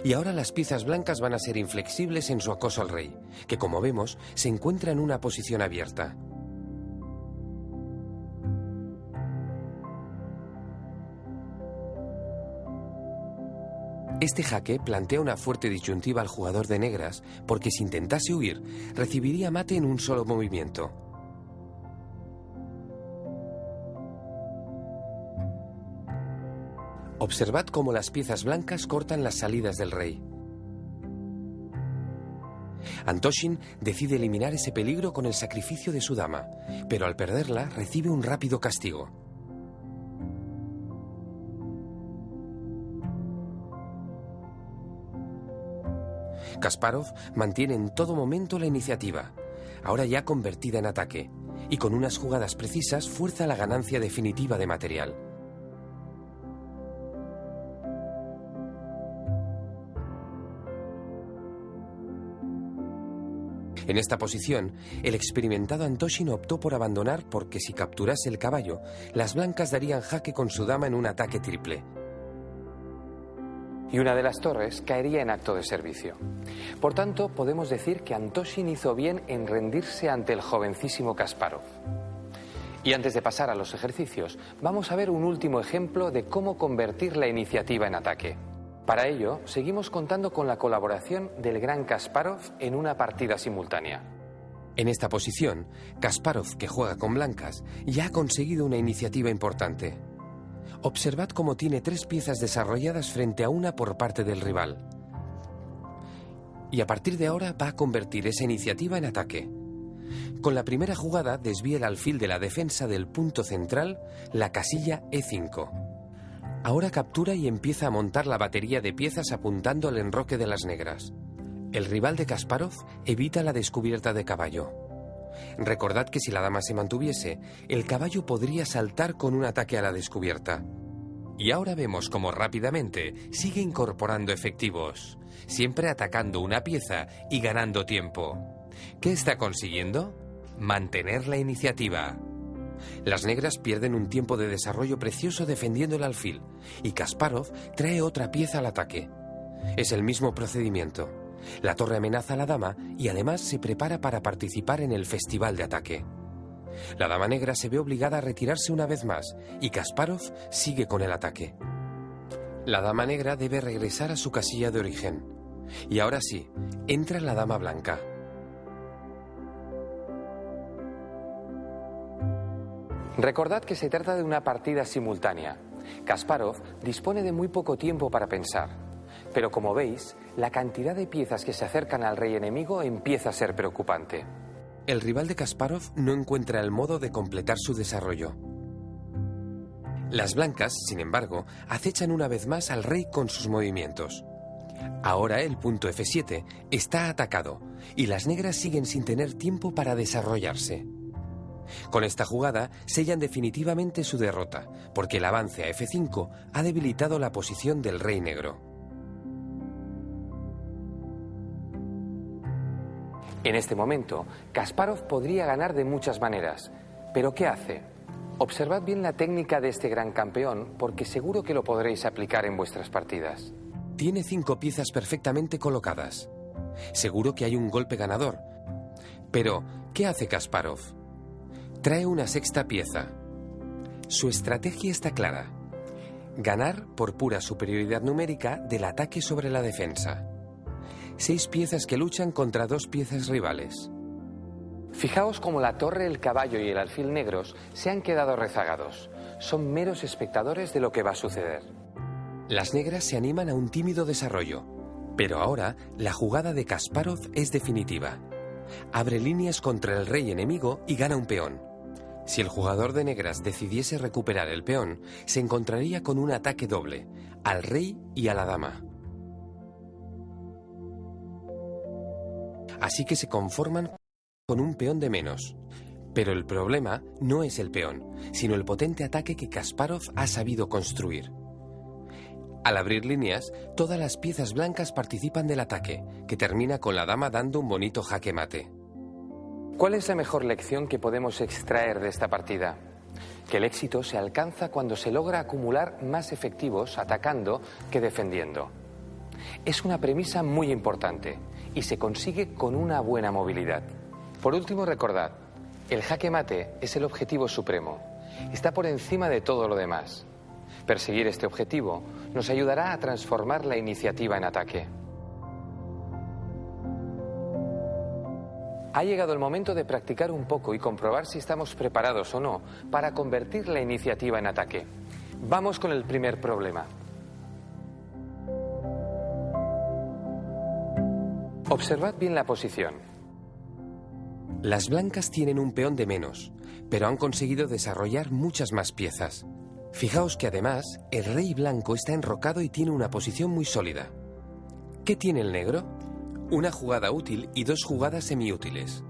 Y ahora las piezas blancas van a ser inflexibles en su acoso al rey, que como vemos se encuentra en una posición abierta. Este jaque plantea una fuerte disyuntiva al jugador de negras, porque si intentase huir, recibiría mate en un solo movimiento. Observad cómo las piezas blancas cortan las salidas del rey. Antoshin decide eliminar ese peligro con el sacrificio de su dama, pero al perderla recibe un rápido castigo. Kasparov mantiene en todo momento la iniciativa, ahora ya convertida en ataque, y con unas jugadas precisas fuerza la ganancia definitiva de material. En esta posición, el experimentado Antoshin optó por abandonar porque si capturase el caballo, las blancas darían jaque con su dama en un ataque triple. Y una de las torres caería en acto de servicio. Por tanto, podemos decir que Antoshin hizo bien en rendirse ante el jovencísimo Kasparov. Y antes de pasar a los ejercicios, vamos a ver un último ejemplo de cómo convertir la iniciativa en ataque. Para ello, seguimos contando con la colaboración del gran Kasparov en una partida simultánea. En esta posición, Kasparov, que juega con blancas, ya ha conseguido una iniciativa importante. Observad cómo tiene 3 piezas desarrolladas frente a una por parte del rival. Y a partir de ahora va a convertir esa iniciativa en ataque. Con la primera jugada desvía el alfil de la defensa del punto central, la casilla E5. Ahora captura y empieza a montar la batería de piezas apuntando al enroque de las negras. El rival de Kasparov evita la descubierta de caballo. Recordad que si la dama se mantuviese, el caballo podría saltar con un ataque a la descubierta. Y ahora vemos cómo rápidamente sigue incorporando efectivos, siempre atacando una pieza y ganando tiempo. ¿Qué está consiguiendo? Mantener la iniciativa. Las negras pierden un tiempo de desarrollo precioso defendiendo el alfil, y Kasparov trae otra pieza al ataque. Es el mismo procedimiento. La torre amenaza a la dama y además se prepara para participar en el festival de ataque. La dama negra se ve obligada a retirarse una vez más y Kasparov sigue con el ataque. La dama negra debe regresar a su casilla de origen. Y ahora sí, entra la dama blanca. Recordad que se trata de una partida simultánea. Kasparov dispone de muy poco tiempo para pensar. Pero como veis, la cantidad de piezas que se acercan al rey enemigo empieza a ser preocupante. El rival de Kasparov no encuentra el modo de completar su desarrollo. Las blancas, sin embargo, acechan una vez más al rey con sus movimientos. Ahora el punto F7 está atacado y las negras siguen sin tener tiempo para desarrollarse. Con esta jugada sellan definitivamente su derrota, porque el avance a F5 ha debilitado la posición del rey negro. En este momento, Kasparov podría ganar de muchas maneras. ¿Pero qué hace? Observad bien la técnica de este gran campeón, porque seguro que lo podréis aplicar en vuestras partidas. Tiene 5 piezas perfectamente colocadas. Seguro que hay un golpe ganador. Pero, ¿qué hace Kasparov? Trae una sexta pieza. Su estrategia está clara. Ganar por pura superioridad numérica del ataque sobre la defensa. 6 piezas que luchan contra 2 piezas rivales. Fijaos cómo la torre, el caballo y el alfil negros se han quedado rezagados. Son meros espectadores de lo que va a suceder. Las negras se animan a un tímido desarrollo, pero ahora la jugada de Kasparov es definitiva. Abre líneas contra el rey enemigo y gana un peón. Si el jugador de negras decidiese recuperar el peón, se encontraría con un ataque doble, al rey y a la dama. Así que se conforman con un peón de menos. Pero el problema no es el peón, sino el potente ataque que Kasparov ha sabido construir. Al abrir líneas, todas las piezas blancas participan del ataque, que termina con la dama dando un bonito jaque mate. ¿Cuál es la mejor lección que podemos extraer de esta partida? que el éxito se alcanza cuando se logra acumular más efectivos atacando que defendiendo. Es una premisa muy importante y se consigue con una buena movilidad. Por último, recordad, el jaque mate es el objetivo supremo. Está por encima de todo lo demás. Perseguir este objetivo nos ayudará a transformar la iniciativa en ataque. Ha llegado el momento de practicar un poco y comprobar si estamos preparados o no para convertir la iniciativa en ataque. Vamos con el primer problema. Observad bien la posición. Las blancas tienen un peón de menos, pero han conseguido desarrollar muchas más piezas. Fijaos que además el rey blanco está enrocado y tiene una posición muy sólida. ¿Qué tiene el negro? Una jugada útil y dos jugadas semiútiles.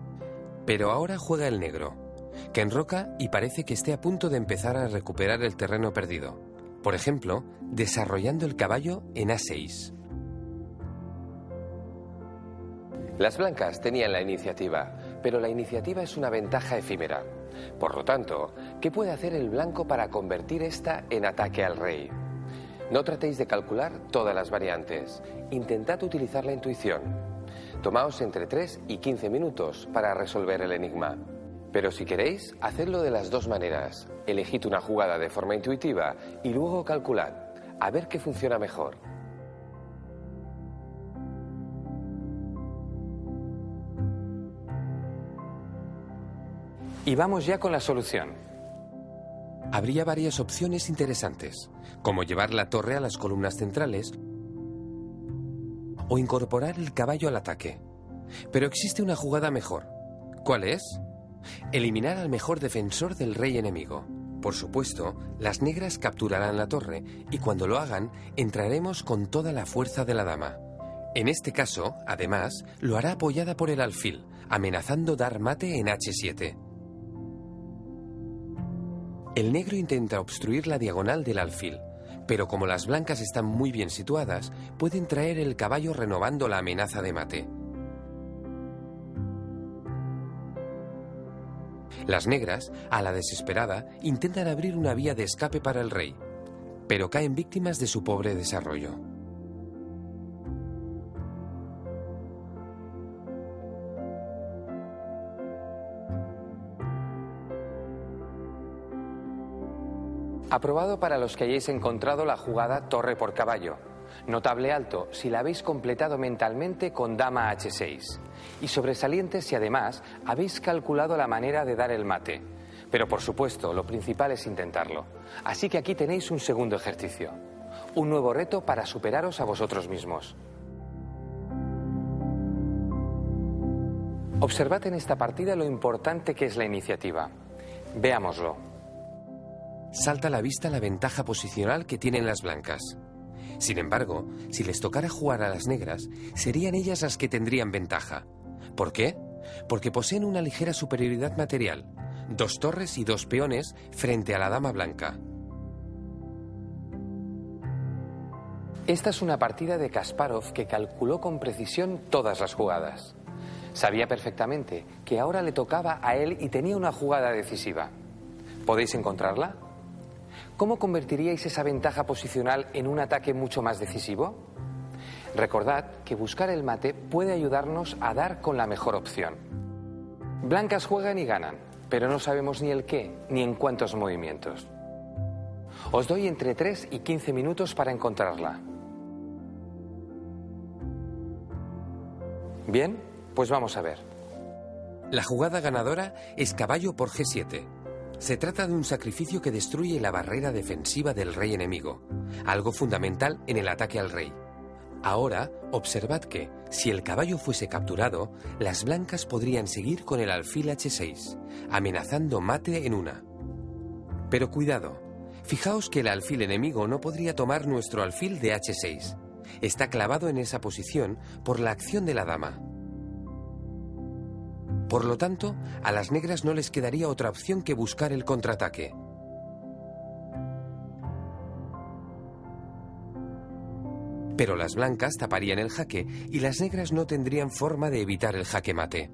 Pero ahora juega el negro, que enroca y parece que esté a punto de empezar a recuperar el terreno perdido. Por ejemplo, desarrollando el caballo en A6. Las blancas tenían la iniciativa, pero la iniciativa es una ventaja efímera. Por lo tanto, ¿qué puede hacer el blanco para convertir esta en ataque al rey? No tratéis de calcular todas las variantes. Intentad utilizar la intuición. Tomaos entre 3 y 15 minutos para resolver el enigma. Pero si queréis, hacedlo de las dos maneras. Elegid una jugada de forma intuitiva y luego calculad, a ver qué funciona mejor. Y vamos ya con la solución. Habría varias opciones interesantes, como llevar la torre a las columnas centrales o incorporar el caballo al ataque. Pero existe una jugada mejor. ¿Cuál es? Eliminar al mejor defensor del rey enemigo. Por supuesto, las negras capturarán la torre y cuando lo hagan, entraremos con toda la fuerza de la dama. En este caso, además, lo hará apoyada por el alfil, amenazando dar mate en H7. El negro intenta obstruir la diagonal del alfil, pero como las blancas están muy bien situadas, pueden traer el caballo renovando la amenaza de mate. Las negras, a la desesperada, intentan abrir una vía de escape para el rey, pero caen víctimas de su pobre desarrollo. Aprobado para los que hayáis encontrado la jugada torre por caballo. Notable alto si la habéis completado mentalmente con dama H6. Y sobresaliente si además habéis calculado la manera de dar el mate. Pero por supuesto, lo principal es intentarlo. Así que aquí tenéis un segundo ejercicio. Un nuevo reto para superaros a vosotros mismos. Observad en esta partida lo importante que es la iniciativa. Veámoslo. Salta a la vista la ventaja posicional que tienen las blancas. Sin embargo, si les tocara jugar a las negras, serían ellas las que tendrían ventaja. ¿Por qué? Porque poseen una ligera superioridad material, 2 torres y 2 peones frente a la dama blanca. Esta es una partida de Kasparov que calculó con precisión todas las jugadas. Sabía perfectamente que ahora le tocaba a él y tenía una jugada decisiva. ¿Podéis encontrarla? ¿Cómo convertiríais esa ventaja posicional en un ataque mucho más decisivo? Recordad que buscar el mate puede ayudarnos a dar con la mejor opción. Blancas juegan y ganan, pero no sabemos ni el qué, ni en cuántos movimientos. Os doy entre 3 y 15 minutos para encontrarla. Bien, pues vamos a ver. La jugada ganadora es caballo por G7. Se trata de un sacrificio que destruye la barrera defensiva del rey enemigo, algo fundamental en el ataque al rey. Ahora, observad que, si el caballo fuese capturado, las blancas podrían seguir con el alfil H6, amenazando mate en una. Pero cuidado, fijaos que el alfil enemigo no podría tomar nuestro alfil de H6. Está clavado en esa posición por la acción de la dama. Por lo tanto, a las negras no les quedaría otra opción que buscar el contraataque. Pero las blancas taparían el jaque y las negras no tendrían forma de evitar el jaque mate.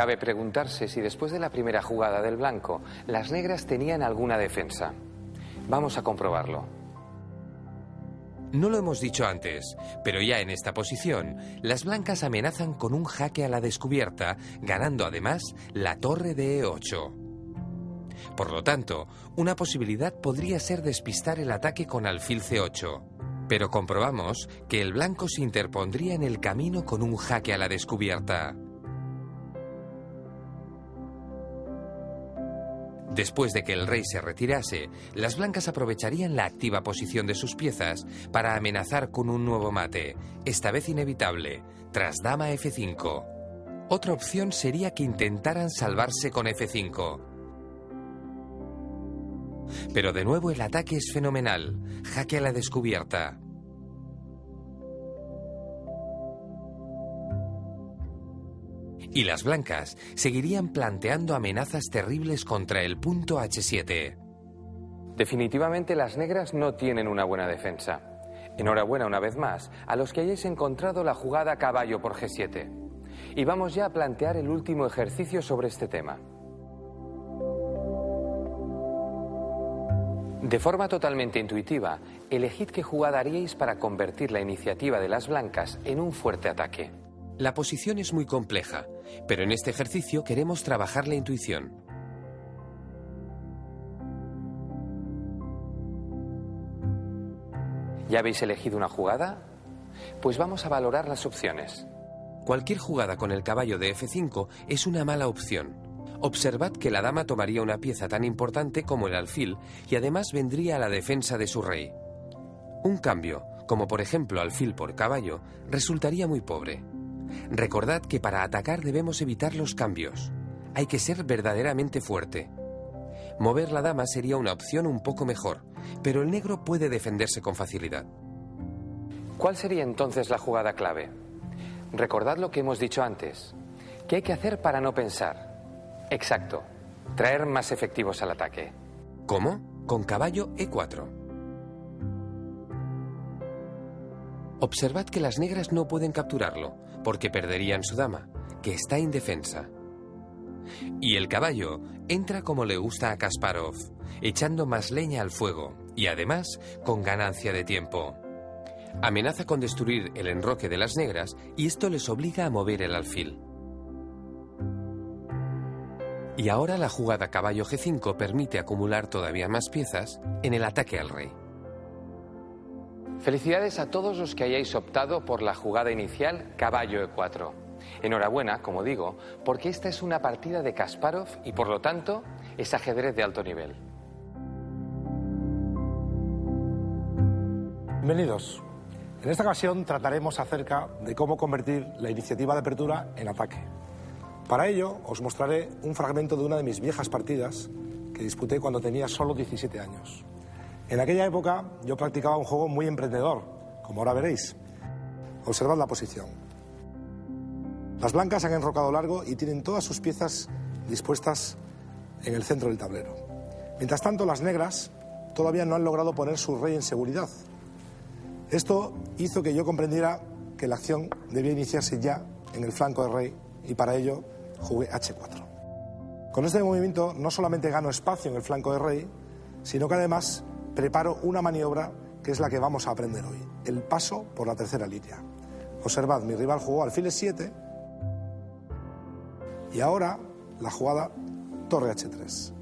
Cabe preguntarse si después de la primera jugada del blanco, las negras tenían alguna defensa. Vamos a comprobarlo. No lo hemos dicho antes, pero ya en esta posición, las blancas amenazan con un jaque a la descubierta, ganando además la torre de E8. Por lo tanto, una posibilidad podría ser despistar el ataque con alfil C8. Pero comprobamos que el blanco se interpondría en el camino con un jaque a la descubierta. Después de que el rey se retirase, las blancas aprovecharían la activa posición de sus piezas para amenazar con un nuevo mate, esta vez inevitable, tras dama F5. Otra opción sería que intentaran salvarse con F5. Pero de nuevo el ataque es fenomenal, jaque a la descubierta. Y las blancas seguirían planteando amenazas terribles contra el punto H7. Definitivamente las negras no tienen una buena defensa. Enhorabuena una vez más a los que hayáis encontrado la jugada caballo por G7. Y vamos ya a plantear el último ejercicio sobre este tema. De forma totalmente intuitiva, elegid qué jugada haríais para convertir la iniciativa de las blancas en un fuerte ataque. La posición es muy compleja, pero en este ejercicio queremos trabajar la intuición. ¿Ya habéis elegido una jugada? Pues vamos a valorar las opciones. Cualquier jugada con el caballo de F5 es una mala opción. Observad que la dama tomaría una pieza tan importante como el alfil y además vendría a la defensa de su rey. Un cambio, como por ejemplo alfil por caballo, resultaría muy pobre. Recordad que para atacar debemos evitar los cambios. Hay que ser verdaderamente fuerte. Mover la dama sería una opción un poco mejor, pero el negro puede defenderse con facilidad. ¿Cuál sería entonces la jugada clave? Recordad lo que hemos dicho antes. ¿Qué hay que hacer para no pensar? Exacto, traer más efectivos al ataque. ¿Cómo? Con caballo E4. Observad que las negras no pueden capturarlo, porque perderían su dama, que está indefensa. Y el caballo entra como le gusta a Kasparov, echando más leña al fuego, y además con ganancia de tiempo. Amenaza con destruir el enroque de las negras, y esto les obliga a mover el alfil. Y ahora la jugada caballo G5 permite acumular todavía más piezas en el ataque al rey. Felicidades a todos los que hayáis optado por la jugada inicial caballo E4. Enhorabuena, como digo, porque esta es una partida de Kasparov y por lo tanto es ajedrez de alto nivel. Bienvenidos. En esta ocasión trataremos acerca de cómo convertir la iniciativa de apertura en ataque. Para ello os mostraré un fragmento de una de mis viejas partidas que disputé cuando tenía solo 17 años. En aquella época yo practicaba un juego muy emprendedor, como ahora veréis. Observad la posición. Las blancas han enrocado largo y tienen todas sus piezas dispuestas en el centro del tablero. Mientras tanto, las negras todavía no han logrado poner su rey en seguridad. Esto hizo que yo comprendiera que la acción debía iniciarse ya en el flanco del rey y para ello jugué H4. Con este movimiento no solamente gano espacio en el flanco del rey, sino que además preparo una maniobra que es la que vamos a aprender hoy, el paso por la tercera línea. Observad, mi rival jugó alfil E7 y ahora la jugada torre H3.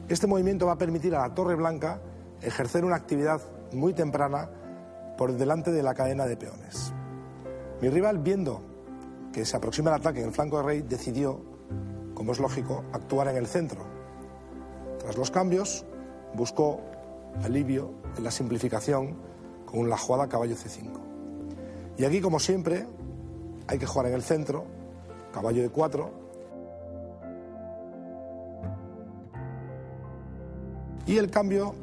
Este movimiento va a permitir a la torre blanca ejercer una actividad muy temprana por delante de la cadena de peones. Mi rival, viendo que se aproxima el ataque en el flanco del rey, decidió, como es lógico, actuar en el centro. Tras los cambios, buscó alivio en la simplificación con la jugada caballo C5. Y aquí, como siempre, hay que jugar en el centro, caballo E4. Y el cambio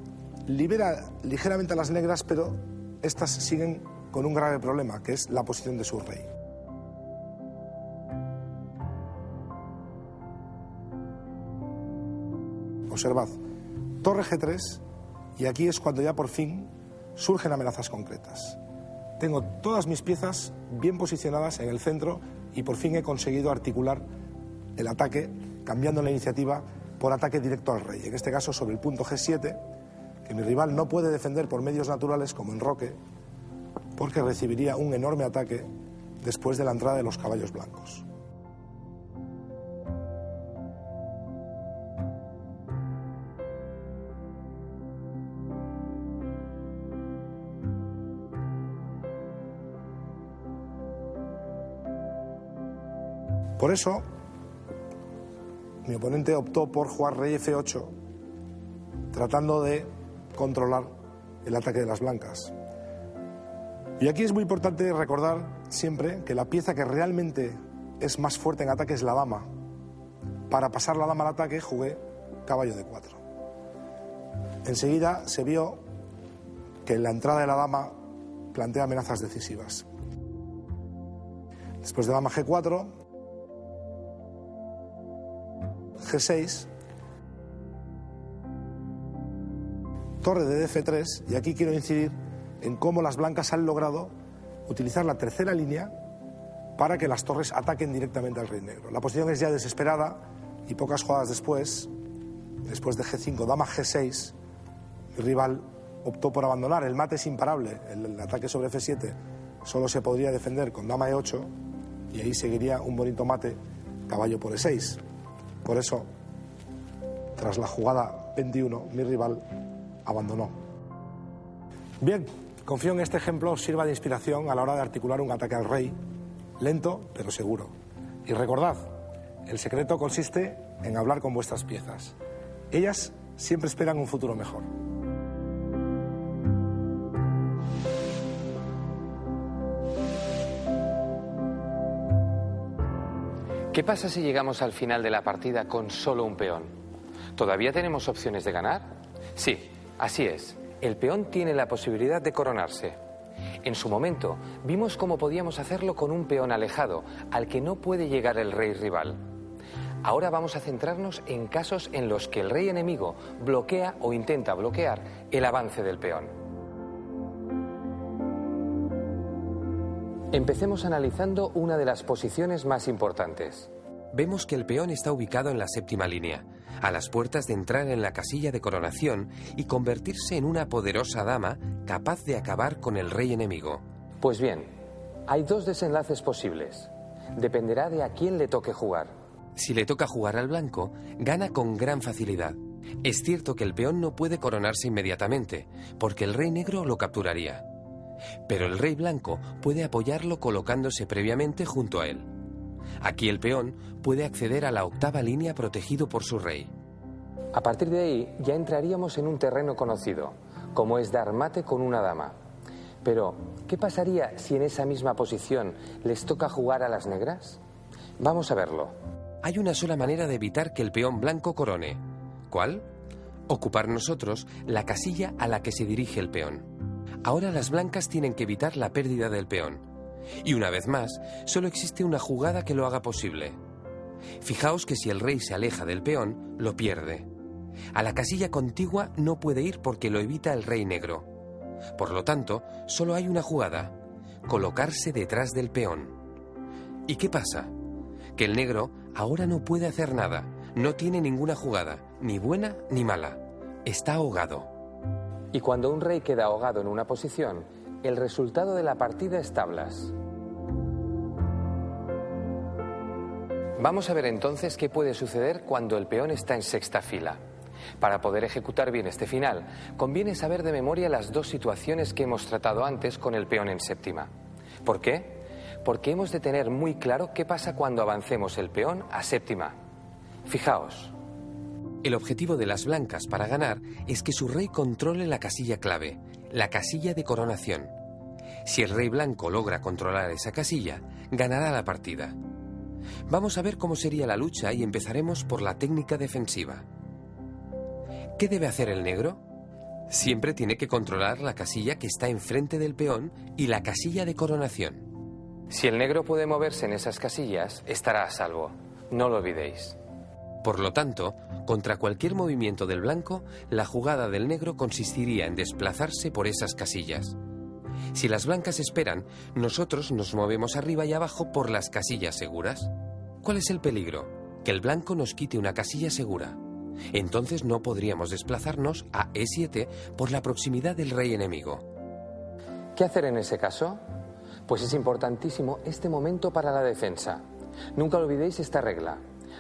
libera ligeramente a las negras, pero estas siguen con un grave problema, que es la posición de su rey. Observad, torre G3, y aquí es cuando ya por fin surgen amenazas concretas. Tengo todas mis piezas bien posicionadas en el centro y por fin he conseguido articular el ataque, cambiando la iniciativa por ataque directo al rey, en este caso sobre el punto G7, que mi rival no puede defender por medios naturales como enroque, porque recibiría un enorme ataque después de la entrada de los caballos blancos. Por eso, mi oponente optó por jugar rey F8, tratando de controlar el ataque de las blancas. Y aquí es muy importante recordar siempre que la pieza que realmente es más fuerte en ataque es la dama. Para pasar la dama al ataque jugué caballo D4. Enseguida se vio que la entrada de la dama plantea amenazas decisivas. Después de dama G4, G6, torre de F3, y aquí quiero incidir en cómo las blancas han logrado utilizar la tercera línea para que las torres ataquen directamente al rey negro. La posición es ya desesperada y pocas jugadas después de G5, dama G6, el rival optó por abandonar. El mate es imparable, el ataque sobre F7 solo se podría defender con dama E8 y ahí seguiría un bonito mate, caballo por E6. Por eso, tras la jugada 21, mi rival abandonó. Bien, confío en este ejemplo os sirva de inspiración a la hora de articular un ataque al rey, lento pero seguro. Y recordad, el secreto consiste en hablar con vuestras piezas. Ellas siempre esperan un futuro mejor. ¿Qué pasa si llegamos al final de la partida con solo un peón? ¿Todavía tenemos opciones de ganar? Sí, así es. El peón tiene la posibilidad de coronarse. En su momento, vimos cómo podíamos hacerlo con un peón alejado, al que no puede llegar el rey rival. Ahora vamos a centrarnos en casos en los que el rey enemigo bloquea o intenta bloquear el avance del peón. Empecemos analizando una de las posiciones más importantes. Vemos que el peón está ubicado en la séptima línea, a las puertas de entrar en la casilla de coronación y convertirse en una poderosa dama capaz de acabar con el rey enemigo. Pues bien, hay dos desenlaces posibles. Dependerá de a quién le toque jugar. Si le toca jugar al blanco, gana con gran facilidad. Es cierto que el peón no puede coronarse inmediatamente, porque el rey negro lo capturaría. Pero el rey blanco puede apoyarlo colocándose previamente junto a él. Aquí el peón puede acceder a la octava línea protegido por su rey. A partir de ahí ya entraríamos en un terreno conocido, como es dar mate con una dama. Pero, ¿qué pasaría si en esa misma posición les toca jugar a las negras? Vamos a verlo. Hay una sola manera de evitar que el peón blanco corone. ¿Cuál? Ocupar nosotros la casilla a la que se dirige el peón. Ahora las blancas tienen que evitar la pérdida del peón. Y una vez más, solo existe una jugada que lo haga posible. Fijaos que si el rey se aleja del peón, lo pierde. A la casilla contigua no puede ir porque lo evita el rey negro. Por lo tanto, solo hay una jugada: colocarse detrás del peón. ¿Y qué pasa? Que el negro ahora no puede hacer nada, no tiene ninguna jugada, ni buena ni mala. Está ahogado. Y cuando un rey queda ahogado en una posición, el resultado de la partida es tablas. Vamos a ver entonces qué puede suceder cuando el peón está en sexta fila. Para poder ejecutar bien este final, conviene saber de memoria las dos situaciones que hemos tratado antes con el peón en séptima. ¿Por qué? Porque hemos de tener muy claro qué pasa cuando avancemos el peón a séptima. Fijaos. El objetivo de las blancas para ganar es que su rey controle la casilla clave, la casilla de coronación. Si el rey blanco logra controlar esa casilla, ganará la partida. Vamos a ver cómo sería la lucha y empezaremos por la técnica defensiva. ¿Qué debe hacer el negro? Siempre tiene que controlar la casilla que está enfrente del peón y la casilla de coronación. Si el negro puede moverse en esas casillas, estará a salvo. No lo olvidéis. Por lo tanto, contra cualquier movimiento del blanco, la jugada del negro consistiría en desplazarse por esas casillas. Si las blancas esperan, nosotros nos movemos arriba y abajo por las casillas seguras. ¿Cuál es el peligro? que el blanco nos quite una casilla segura. Entonces no podríamos desplazarnos a E7 por la proximidad del rey enemigo. ¿Qué hacer en ese caso? Pues es importantísimo este momento para la defensa. Nunca olvidéis esta regla.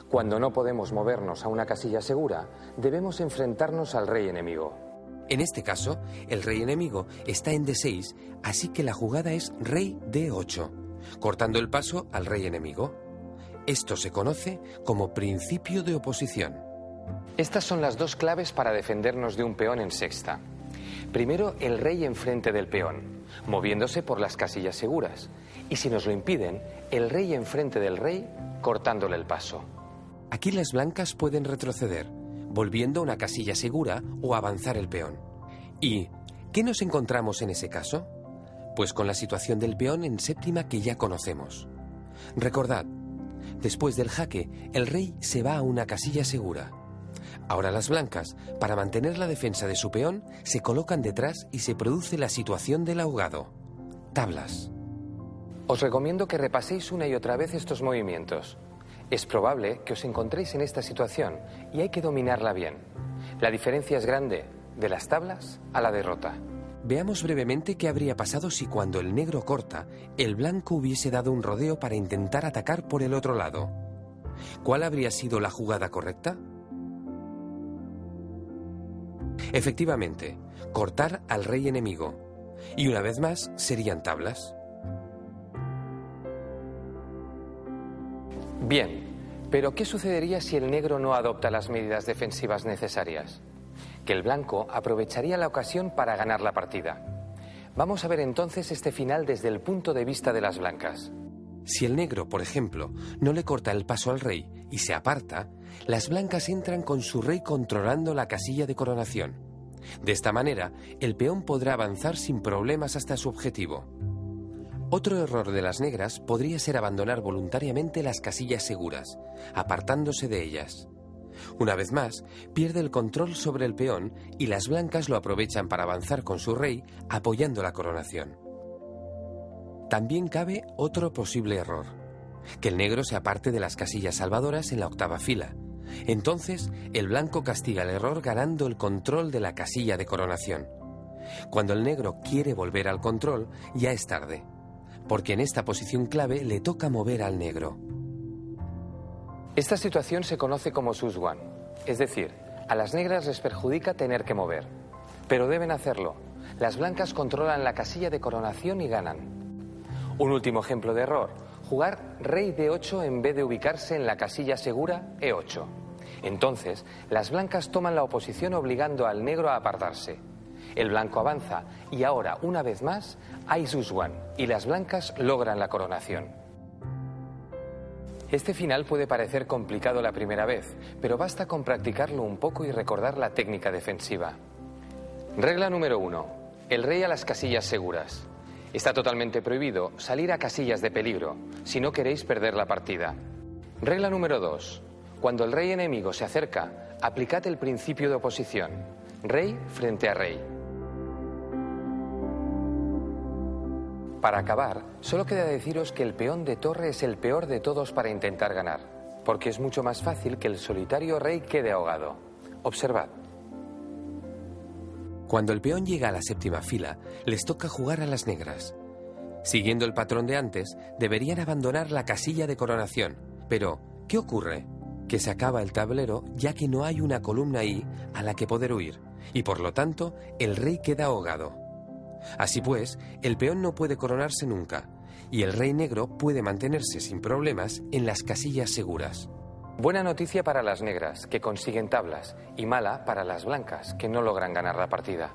Cuando no podemos movernos a una casilla segura, debemos enfrentarnos al rey enemigo. En este caso, el rey enemigo está en D6, así que la jugada es rey D8, cortando el paso al rey enemigo. Esto se conoce como principio de oposición. Estas son las dos claves para defendernos de un peón en sexta. Primero, el rey enfrente del peón, moviéndose por las casillas seguras. Y si nos lo impiden, el rey enfrente del rey, cortándole el paso. Aquí las blancas pueden retroceder, volviendo a una casilla segura o avanzar el peón. ¿Y qué nos encontramos en ese caso? Pues con la situación del peón en séptima que ya conocemos. Recordad, después del jaque, el rey se va a una casilla segura. Ahora las blancas, para mantener la defensa de su peón, se colocan detrás y se produce la situación del ahogado. Tablas. Os recomiendo que repaséis una y otra vez estos movimientos. Es probable que os encontréis en esta situación y hay que dominarla bien. La diferencia es grande, de las tablas a la derrota. Veamos brevemente qué habría pasado si cuando el negro corta, el blanco hubiese dado un rodeo para intentar atacar por el otro lado. ¿Cuál habría sido la jugada correcta? Efectivamente, cortar al rey enemigo. Y una vez más, serían tablas. Bien, pero ¿qué sucedería si el negro no adopta las medidas defensivas necesarias? Que el blanco aprovecharía la ocasión para ganar la partida. Vamos a ver entonces este final desde el punto de vista de las blancas. Si el negro, por ejemplo, no le corta el paso al rey y se aparta, las blancas entran con su rey controlando la casilla de coronación. De esta manera, el peón podrá avanzar sin problemas hasta su objetivo. Otro error de las negras podría ser abandonar voluntariamente las casillas seguras, apartándose de ellas. Una vez más, pierde el control sobre el peón y las blancas lo aprovechan para avanzar con su rey, apoyando la coronación. También cabe otro posible error: que el negro se aparte de las casillas salvadoras en la octava fila. Entonces, el blanco castiga el error ganando el control de la casilla de coronación. Cuando el negro quiere volver al control, ya es tarde, porque en esta posición clave le toca mover al negro. Esta situación se conoce como sus-one, es decir, a las negras les perjudica tener que mover. Pero deben hacerlo. Las blancas controlan la casilla de coronación y ganan. Un último ejemplo de error: jugar rey D8 en vez de ubicarse en la casilla segura E8. Entonces, las blancas toman la oposición obligando al negro a apartarse. El blanco avanza y ahora, una vez más, hay sus-one y las blancas logran la coronación. Este final puede parecer complicado la primera vez, pero basta con practicarlo un poco y recordar la técnica defensiva. Regla número 1. El rey a las casillas seguras. Está totalmente prohibido salir a casillas de peligro si no queréis perder la partida. Regla número 2. Cuando el rey enemigo se acerca, aplicad el principio de oposición. Rey frente a rey. Para acabar, solo queda deciros que el peón de torre es el peor de todos para intentar ganar, porque es mucho más fácil que el solitario rey quede ahogado. Observad. Cuando el peón llega a la séptima fila, les toca jugar a las negras. Siguiendo el patrón de antes, deberían abandonar la casilla de coronación. Pero, ¿qué ocurre? Que se acaba el tablero ya que no hay una columna ahí a la que poder huir, y por lo tanto, el rey queda ahogado. Así pues, el peón no puede coronarse nunca, y el rey negro puede mantenerse sin problemas en las casillas seguras. Buena noticia para las negras, que consiguen tablas, y mala para las blancas, que no logran ganar la partida.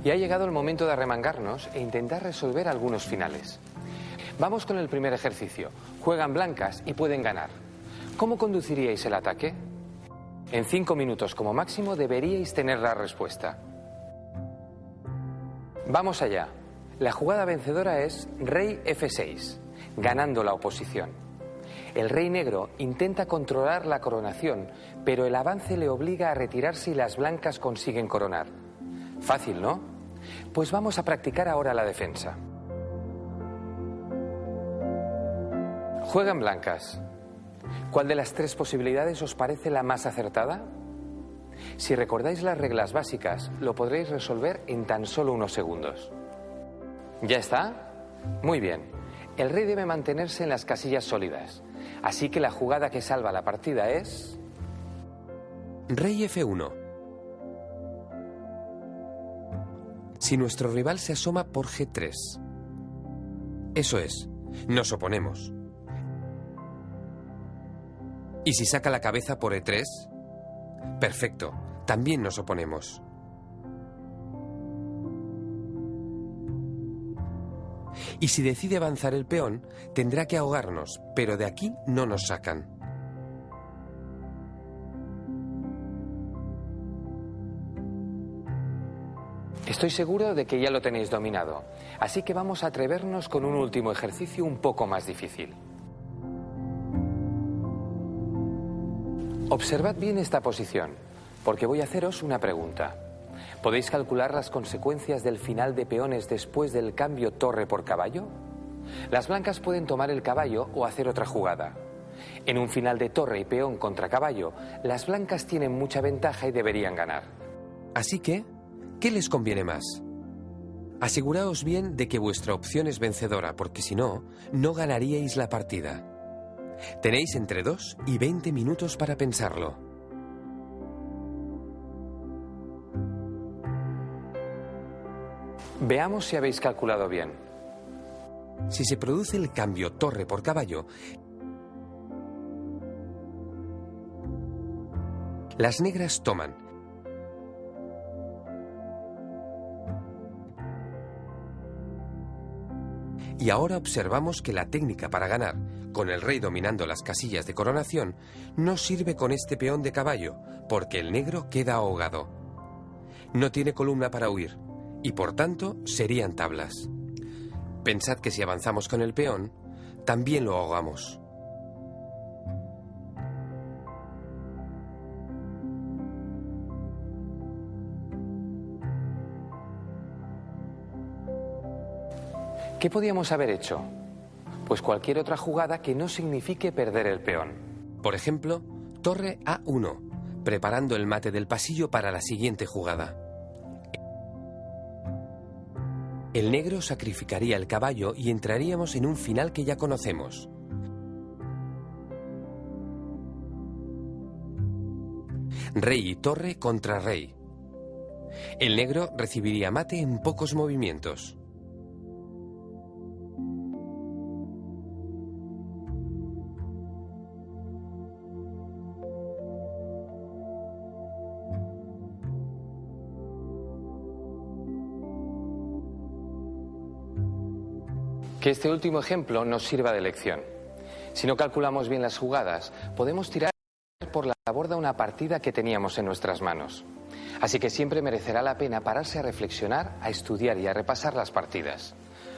Y ha llegado el momento de arremangarnos e intentar resolver algunos finales. Vamos con el primer ejercicio. Juegan blancas y pueden ganar. ¿Cómo conduciríais el ataque? En 5 minutos como máximo deberíais tener la respuesta. Vamos allá. La jugada vencedora es rey F6, ganando la oposición. El rey negro intenta controlar la coronación, pero el avance le obliga a retirarse y las blancas consiguen coronar. Fácil, ¿no? Pues vamos a practicar ahora la defensa. Juegan blancas. ¿Cuál de las tres posibilidades os parece la más acertada? Si recordáis las reglas básicas, lo podréis resolver en tan solo unos segundos. ¿Ya está? Muy bien. El rey debe mantenerse en las casillas sólidas. Así que la jugada que salva la partida es... Rey F1. Si nuestro rival se asoma por G3. Eso es, nos oponemos. ¿Y si saca la cabeza por E3? Perfecto, también nos oponemos. Y si decide avanzar el peón, tendrá que ahogarnos, pero de aquí no nos sacan. Estoy seguro de que ya lo tenéis dominado, así que vamos a atrevernos con un último ejercicio un poco más difícil. Observad bien esta posición, porque voy a haceros una pregunta. ¿Podéis calcular las consecuencias del final de peones después del cambio torre por caballo? Las blancas pueden tomar el caballo o hacer otra jugada. En un final de torre y peón contra caballo, las blancas tienen mucha ventaja y deberían ganar. Así que, ¿qué les conviene más? Aseguraos bien de que vuestra opción es vencedora, porque si no, no ganaríais la partida. Tenéis entre 2 y 20 minutos para pensarlo. Veamos si habéis calculado bien. Si se produce el cambio torre por caballo, las negras toman. Y ahora observamos que la técnica para ganar, con el rey dominando las casillas de coronación, no sirve con este peón de caballo, porque el negro queda ahogado. No tiene columna para huir, y por tanto serían tablas. Pensad que si avanzamos con el peón, también lo ahogamos. ¿Qué podíamos haber hecho? Pues cualquier otra jugada que no signifique perder el peón. Por ejemplo, torre A1, preparando el mate del pasillo para la siguiente jugada. El negro sacrificaría el caballo y entraríamos en un final que ya conocemos. Rey y torre contra rey. El negro recibiría mate en pocos movimientos. Que este último ejemplo nos sirva de lección. Si no calculamos bien las jugadas, podemos tirar por la borda una partida que teníamos en nuestras manos. Así que siempre merecerá la pena pararse a reflexionar, a estudiar y a repasar las partidas.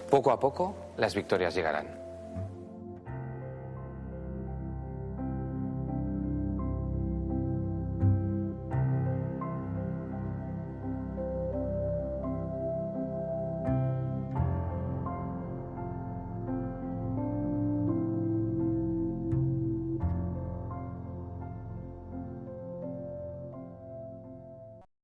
Poco a poco, las victorias llegarán.